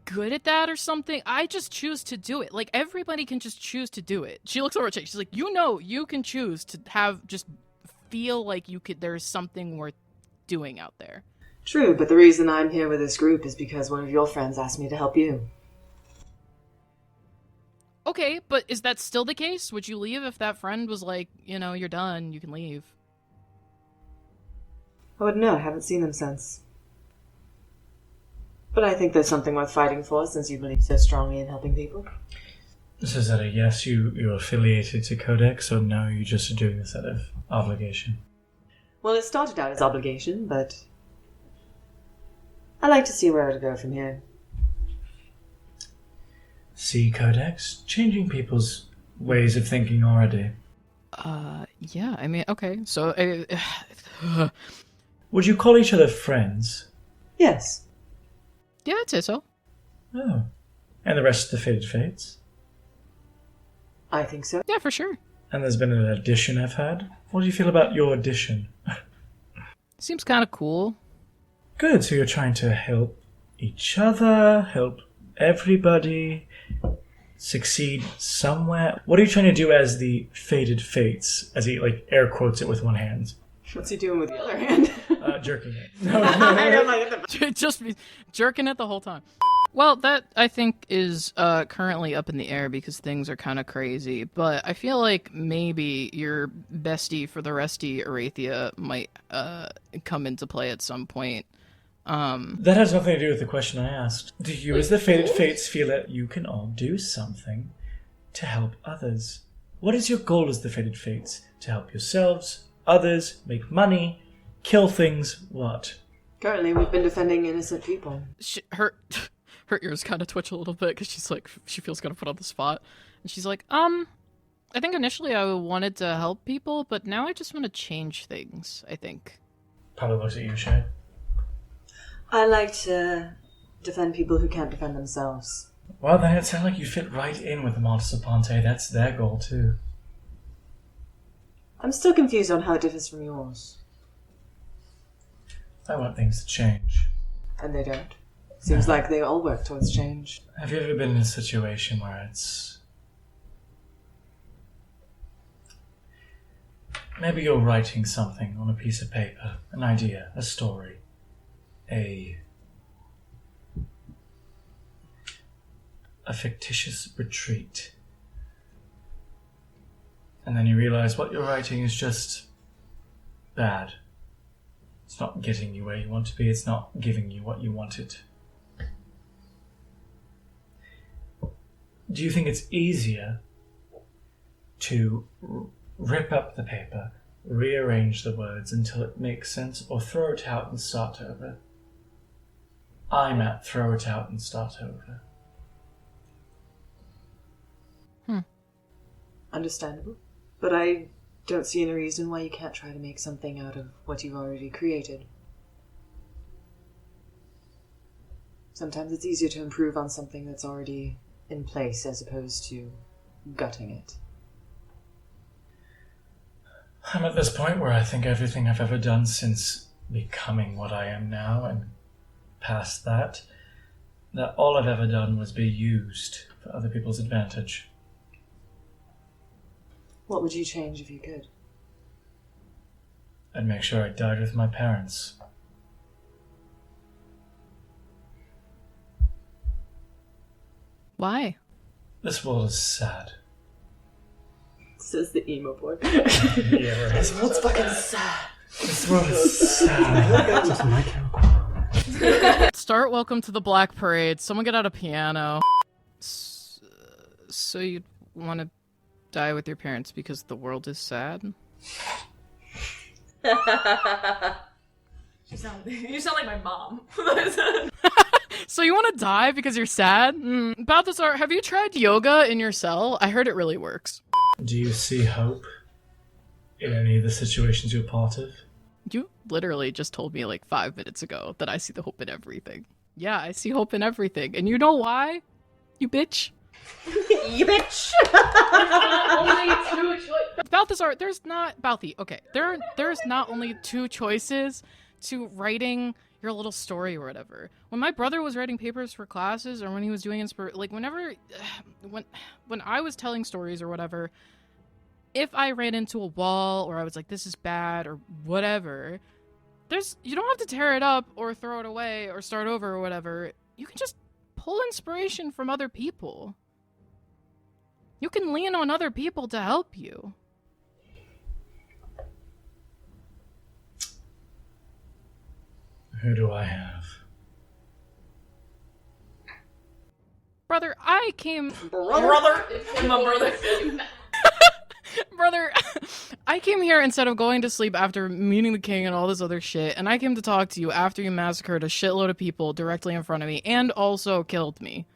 good at that or something. I just choose to do it. Like, everybody can just choose to do it. She looks over at Chase. She's like, you can choose to just feel like there's something worth doing out there. True, but the reason I'm here with this group is because one of your friends asked me to help you. Okay, but is that still the case? Would you leave if that friend was like, you're done, you can leave? I wouldn't know, I haven't seen them since. But I think there's something worth fighting for since you believe so strongly in helping people. So is that a yes, you're affiliated to Codex, or no, you're just doing this out of obligation? Well, it started out as obligation, but I like to see where it'll go from here. See, Codex? Changing people's ways of thinking already. Yeah, I mean, okay, so, Would you call each other friends? Yes. Yeah, I'd say so. Oh. And the rest of the Fated Fates? I think so. Yeah, for sure. And there's been an audition I've had. What do you feel about your audition? Seems kind of cool. Good, so you're trying to help each other, help everybody, succeed somewhere. What are you trying to do as the Fated Fates? As he, like, air quotes it with one hand. What's he doing with the other hand? Jerking it. Just be jerking it the whole time. Well, that, I think, is currently up in the air because things are kind of crazy. But I feel like maybe your bestie for the resty, Arathia, might come into play at some point. That has nothing to do with the question I asked. Do you, as the Fated Fates, feel that you can all do something to help others? What is your goal as the Fated Fates? To help yourselves, others, make money, kill things, what? Currently, we've been defending innocent people. Her ears kind of twitch a little bit because she's like, she feels kind of put on the spot. And she's like, I think initially I wanted to help people, but now I just want to change things, I think. Probably looks at you, Shay. I like to defend people who can't defend themselves. Well, then it sounds like you fit right in with the Martes of Ponteugh. That's their goal, too. I'm still confused on how it differs from yours. I want things to change. And they don't. Seems like they all work towards change. Have you ever been in a situation where it's... maybe you're writing something on a piece of paper, an idea, a story, a fictitious retreat. And then you realize what you're writing is just bad. It's not getting you where you want to be, it's not giving you what you wanted. Do you think it's easier to rip up the paper, rearrange the words until it makes sense, or throw it out and start over? I'm at throw it out and start over. Understandable. But I don't see any reason why you can't try to make something out of what you've already created. Sometimes it's easier to improve on something that's already in place as opposed to gutting it. I'm at this point where I think everything I've ever done since becoming what I am now and past that all I've ever done was be used for other people's advantage. What would you change if you could? I'd make sure I died with my parents. Why? This world is sad. Says the emo boy. Yeah, right. This world's fucking sad. This world is sad. Start Welcome to the Black Parade. Someone get out a piano. So you'd want to die with your parents because the world is sad? You sound like my mom. So you want to die because you're sad? Balthazar, have you tried yoga in your cell? I heard it really works. Do you see hope in any of the situations you're part of? You literally just told me like 5 minutes ago that I see the hope in everything. Yeah, I see hope in everything. And you know why? You bitch. You bitch! Balthazar, there's not... Balthi, okay. There's not only 2 choices to writing your little story or whatever. When my brother was writing papers for classes or when he was doing whenever... When I was telling stories or whatever, if I ran into a wall or I was like, this is bad or whatever, you don't have to tear it up or throw it away or start over or whatever. You can just pull inspiration from other people. You can lean on other people to help you. Who do I have? Brother, I came... Brother? My brother. Brother, I came here instead of going to sleep after meeting the king and all this other shit, and I came to talk to you after you massacred a shitload of people directly in front of me, and also killed me.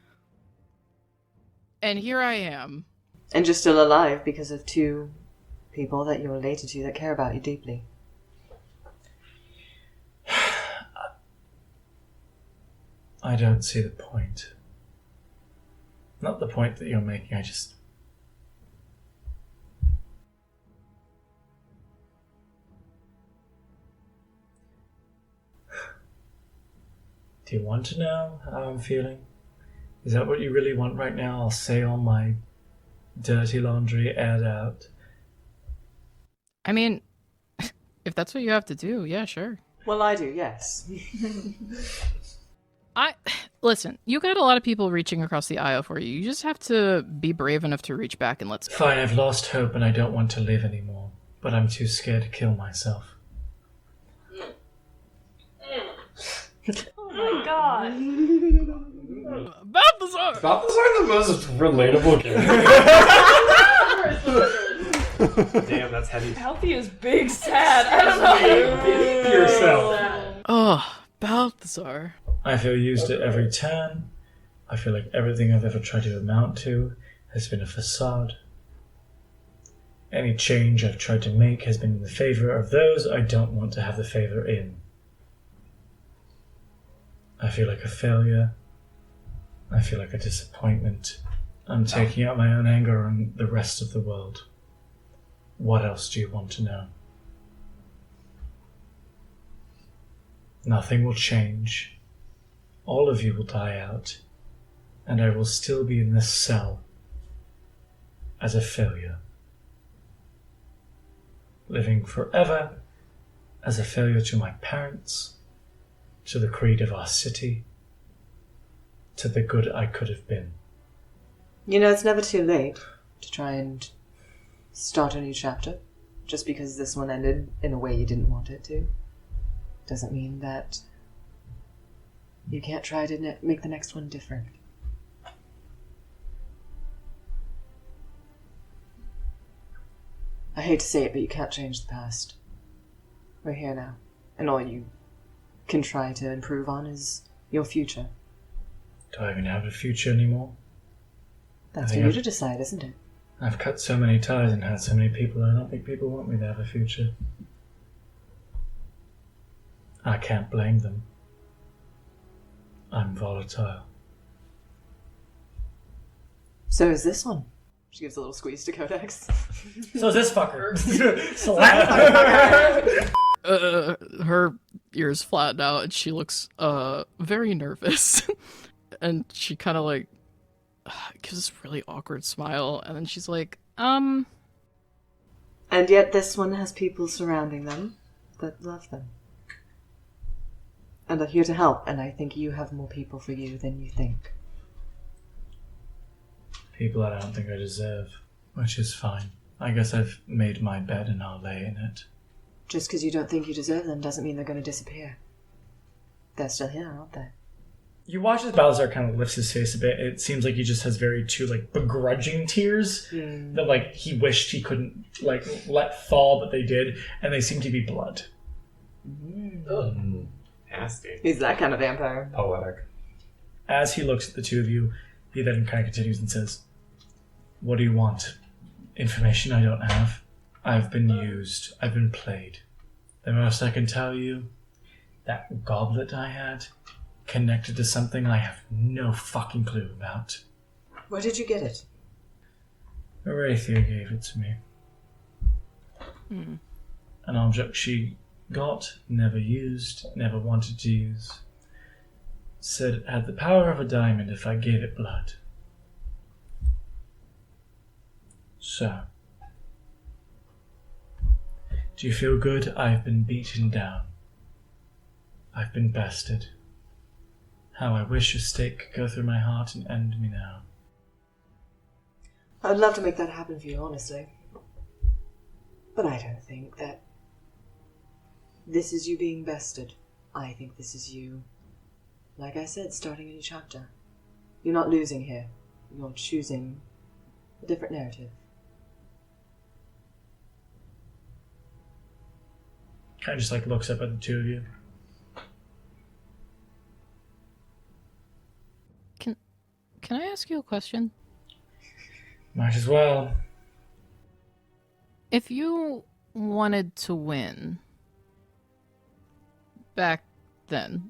And here I am. And you're still alive because of 2 people that you're related to that care about you deeply. I don't see the point. Not the point that you're making, I just... Do you want to know how I'm feeling? Is that what you really want right now? I'll say all my dirty laundry aired out. I mean, if that's what you have to do, yeah, sure. Well, I do, yes. Listen, you got a lot of people reaching across the aisle for you. You just have to be brave enough to reach back and let's... Fine, I've lost hope and I don't want to live anymore. But I'm too scared to kill myself. Oh my god. Balthazar! Balthazar the most relatable character. Damn, that's heavy. Healthy is big sad. I don't know. Be yourself. Oh, Balthazar. I feel used at every turn. I feel like everything I've ever tried to amount to has been a facade. Any change I've tried to make has been in the favor of those I don't want to have the favor in. I feel like a failure. I feel like a disappointment. I'm taking out my own anger on the rest of the world. What else do you want to know? Nothing will change. All of you will die out, and I will still be in this cell as a failure. Living forever as a failure to my parents, to the creed of our city, to the good I could have been. You know, it's never too late to try and start a new chapter. Just because this one ended in a way you didn't want it to, doesn't mean that you can't try to make the next one different. I hate to say it, but you can't change the past. We're here now, and all you can try to improve on is your future. Do I even have a future anymore? That's for you to decide, isn't it? I've cut so many ties and had so many people, I don't think people want me to have a future. I can't blame them. I'm volatile. So is this one. She gives a little squeeze to Codex. So is this fucker. Her ears flatten out and she looks very nervous. And she kind of like gives this really awkward smile, and then she's like, And yet this one has people surrounding them that love them. And are here to help, and I think you have more people for you than you think. People I don't think I deserve, which is fine. I guess I've made my bed and I'll lay in it. Just because you don't think you deserve them doesn't mean they're going to disappear. They're still here, aren't they? You watch as Balthazar kind of lifts his face a bit. It seems like he just has very two like begrudging tears that like he wished he couldn't like let fall, but they did, and they seem to be blood. Nasty. He's that kind of vampire. Poetic. As he looks at the two of you, he then kind of continues and says, "What do you want? Information I don't have. I've been used. I've been played. The most I can tell you, that goblet I had connected to something I have no fucking clue about. Where did you get it? Arathia gave it to me. An object she got, never used, never wanted to use. Said it had the power of a diamond if I gave it blood. So, do you feel good? I've been beaten down. I've been bested. How I wish a stake could go through my heart and end me now. I'd love to make that happen for you, honestly. But I don't think that this is you being bested. I think this is you, like I said, starting a new chapter. You're not losing here. You're choosing a different narrative. Kind of just like looks up at the two of you. Can I ask you a question? Might as well. If you wanted to win back then,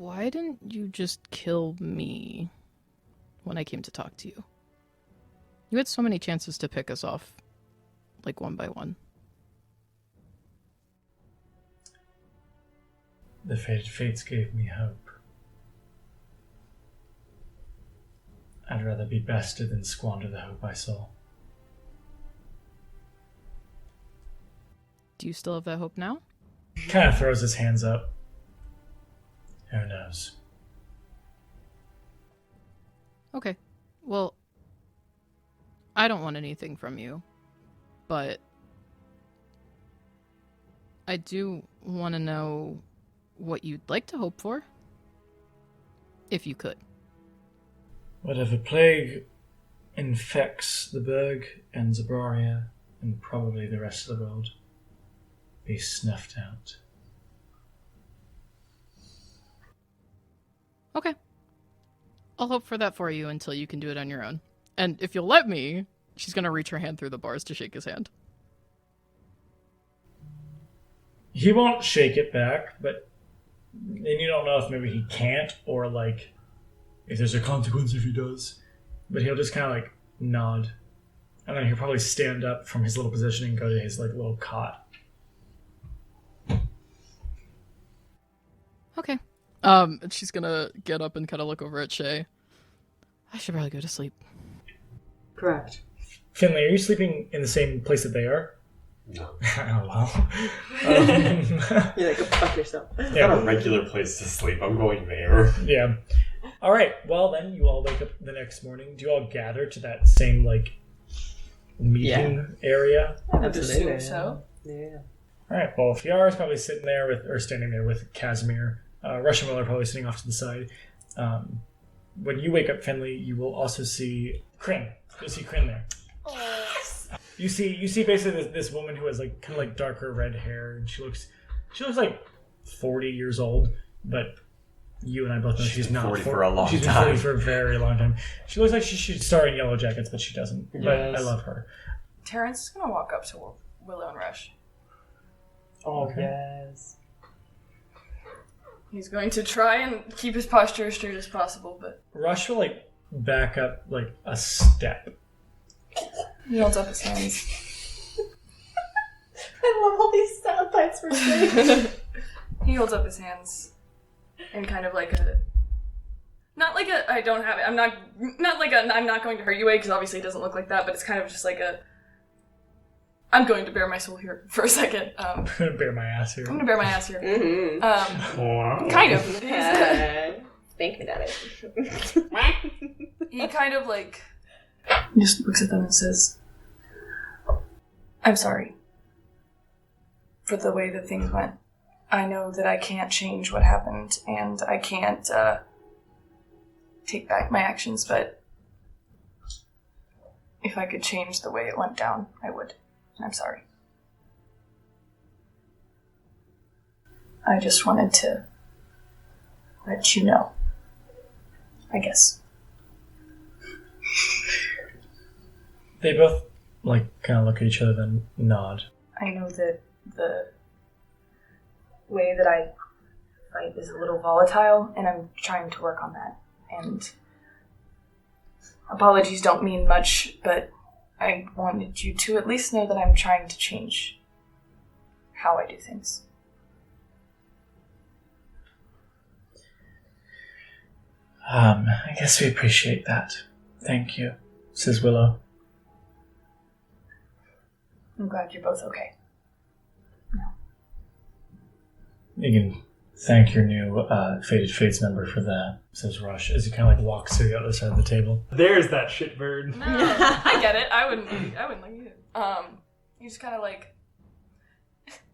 Why didn't you just kill me when I came to talk to you? You had so many chances to pick us off, like one by one. The fated fates gave me hope. I'd rather be bested than squander the hope I saw. Do you still have that hope now? Kind of throws his hands up. Who knows? Okay. Well, I don't want anything from you, but I do want to know what you'd like to hope for, if you could. Whatever plague infects the Berg and Zabraria, and probably the rest of the world, be snuffed out. Okay. I'll hope for that for you until you can do it on your own. And if you'll let me, she's going to reach her hand through the bars to shake his hand. He won't shake it back, but then you don't know if maybe he can't, or like if there's a consequence if he does. But he'll just kind of like nod, and then he'll probably stand up from his little position and go to his like little cot. Okay. She's gonna get up and kind of look over at Shay. I should probably go to sleep. Correct. Finley, are you sleeping in the same place that they are? No. Oh, well. You're like, go fuck yourself. It's not a regular place to sleep. I'm going there. Yeah. All right. Well, then you all wake up the next morning. Do you all gather to that same like meeting area? I would assume so. Yeah. All right. Well, Fiara's probably sitting there or standing there with Casimir. Rush and Will are probably sitting off to the side. When you wake up, Finley, you will also see Kryn. You'll see Kryn there. Yes. You see basically this woman who has like kind of like darker red hair, and she looks like 40 years old, but you and I both know she's not 40 for a long She's been time. 40 for a very long time. She looks like she should star in Yellow Jackets, but she doesn't. Yes. But I love her. Terrence is gonna walk up to Willow and Rush. Oh, Okay. yes. He's going to try and keep his posture as straight as possible, but Rush will like back up like a step. he holds up his hands. I love all these sound bites for Shay. He holds up his hands and kind of like not like a I don't have it. I'm not going to hurt you way, because obviously it doesn't look like that, but it's kind of just like I'm going to bare my soul here for a second. I'm gonna bare my ass here. I'm gonna bare my ass here. Mm-hmm. Wow. Kind of. Thank me, Daddy. He kind of like just looks at them and says, "I'm sorry for the way that things went. I know that I can't change what happened, and I can't take back my actions, but if I could change the way it went down, I would. And I'm sorry. I just wanted to let you know, I guess." They both like kind of look at each other, then nod. I know that the way that I fight is a little volatile, and I'm trying to work on that. And apologies don't mean much, but I wanted you to at least know that I'm trying to change how I do things. I guess we appreciate that. Thank you, says Willow. I'm glad you're both okay. You can thank your new Fated Fates member for that, says Rush, as he kind of like walks to the other side of the table. There's that shitbird. No, I get it. I wouldn't like you. You just kind of like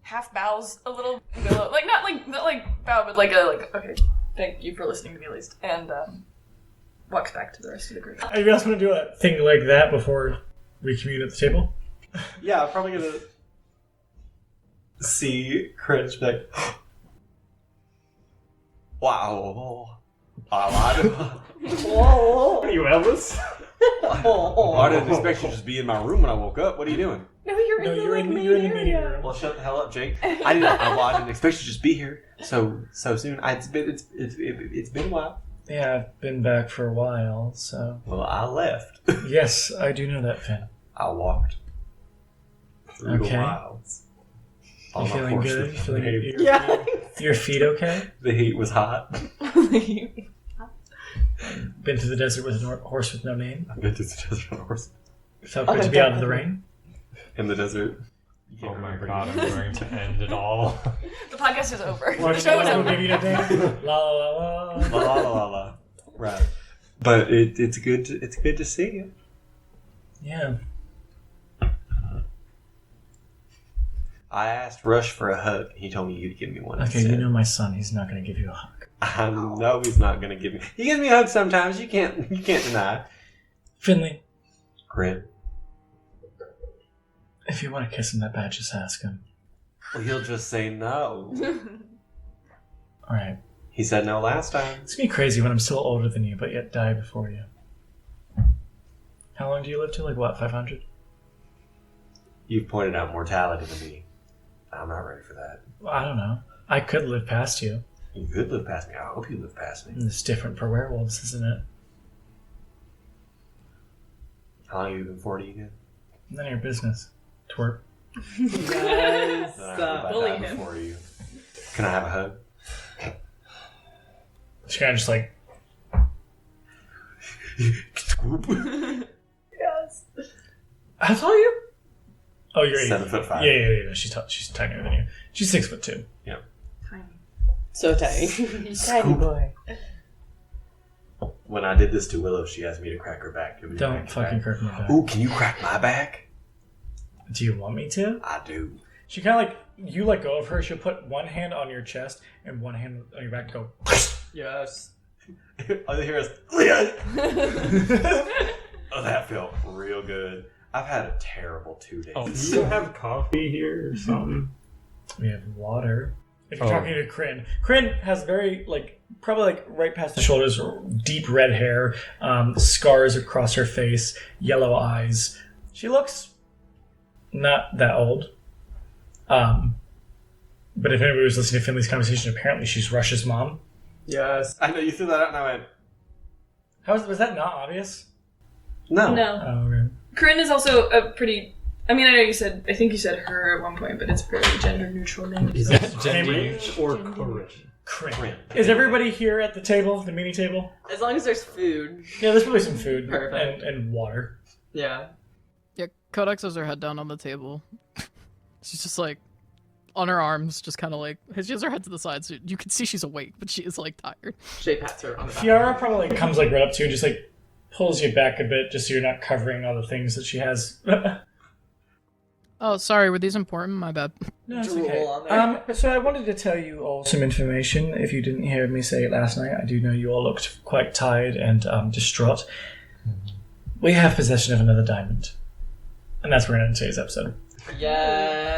half bows a little, like not like bow, but like okay, thank you for listening to me at least, and walks back to the rest of the group. Are you guys want to do a thing like that before we commune at the table? Yeah, I'm probably gonna see Cringe be like, wow. Whoa. Are you Elvis? I didn't expect you to just be in my room when I woke up. What are you doing? No, you're in the main area. Well, shut the hell up, Jake. I didn't expect you to just be here so soon. It's been a while. Yeah, I've been back for a while, so... Well, I left. Yes, I do know that, Finn. I walked through the wilds. You On a feeling horse good? with You feeling no name. Yeah. Your feet okay? The heat was hot. Been to the desert with a horse with no name? I've been to the desert on a horse. Felt good to be out of the rain? In the desert. Oh my god, I'm going to end it all. The podcast is over. Watch Show the it will give you a dance. La la la la. La la la la. Right. But it's good to see you. Yeah. I asked Rush for a hug. He told me you'd give me one. Okay, instead. you know my son. He's not going to give you a hug. I know he's not going to give me. He gives me hugs sometimes. You can't deny. Finley, Grit. if you want to kiss him that bad, just ask him. Well, he'll just say no. All right. He said no last time. It's going to be crazy when I'm still older than you, but yet die before you. How long do you live to? Like, what, 500? You've pointed out mortality to me. I'm not ready for that. Well, I don't know. I could live past you. You could live past me. I hope you live past me. It's different for werewolves, isn't it? How long have you been 40 again? None of your business. Twerp. Yes. Then I hope I Bully die him. before you. Can I have a hug? She kind of just like... Yes. How tall are you? Oh, you're 7'5". Yeah. She's tinier than you. She's 6'2". Yeah. Tiny. So tiny. Tiny boy. When I did this to Willow, she asked me to crack her back. Can we Don't crack her fucking back? crack my back. Ooh, can you crack my back? Do you want me to? I do. She kind of like, you let go of her, she'll put one hand on your chest and one hand on your back and go, Yes. All you hear is, Leah! Oh, that felt real good. I've had a terrible 2 days. Oh, Do you have coffee here or something? we have water. If you're Oh. talking to Kryn, Kryn has very, like, probably like right past the shoulders, deep red hair, scars across her face, yellow eyes. She looks not that old. But if anybody was listening to Finley's conversation, apparently she's Rush's mom. Yes. I know you threw that out and I went, Was that not obvious? no. No. Oh, okay. Corinne is also a pretty. I mean, I think you said her at one point, but it's a very gender neutral name. Is it Jamie? Corinne or Corinne? Kryn. Is everybody here at the table, the mini table? As long as there's food. Yeah, there's probably some food Perfect. and water. Yeah. Yeah, Codex has her head down on the table. She's just like on her arms, just kind of like she has her head to the side, so you can see she's awake, but she is like tired. Shay pats her on the back. Fiara probably like, comes like right up to you and just like pulls you back a bit, just so you're not covering all the things that she has. Oh, sorry, were these important? My bad. No, it's Drool okay. on there. So I wanted to tell you all some information. If you didn't hear me say it last night, I do know you all looked quite tired and distraught. We have possession of another diamond. And that's where we're going to end today's episode. Yes.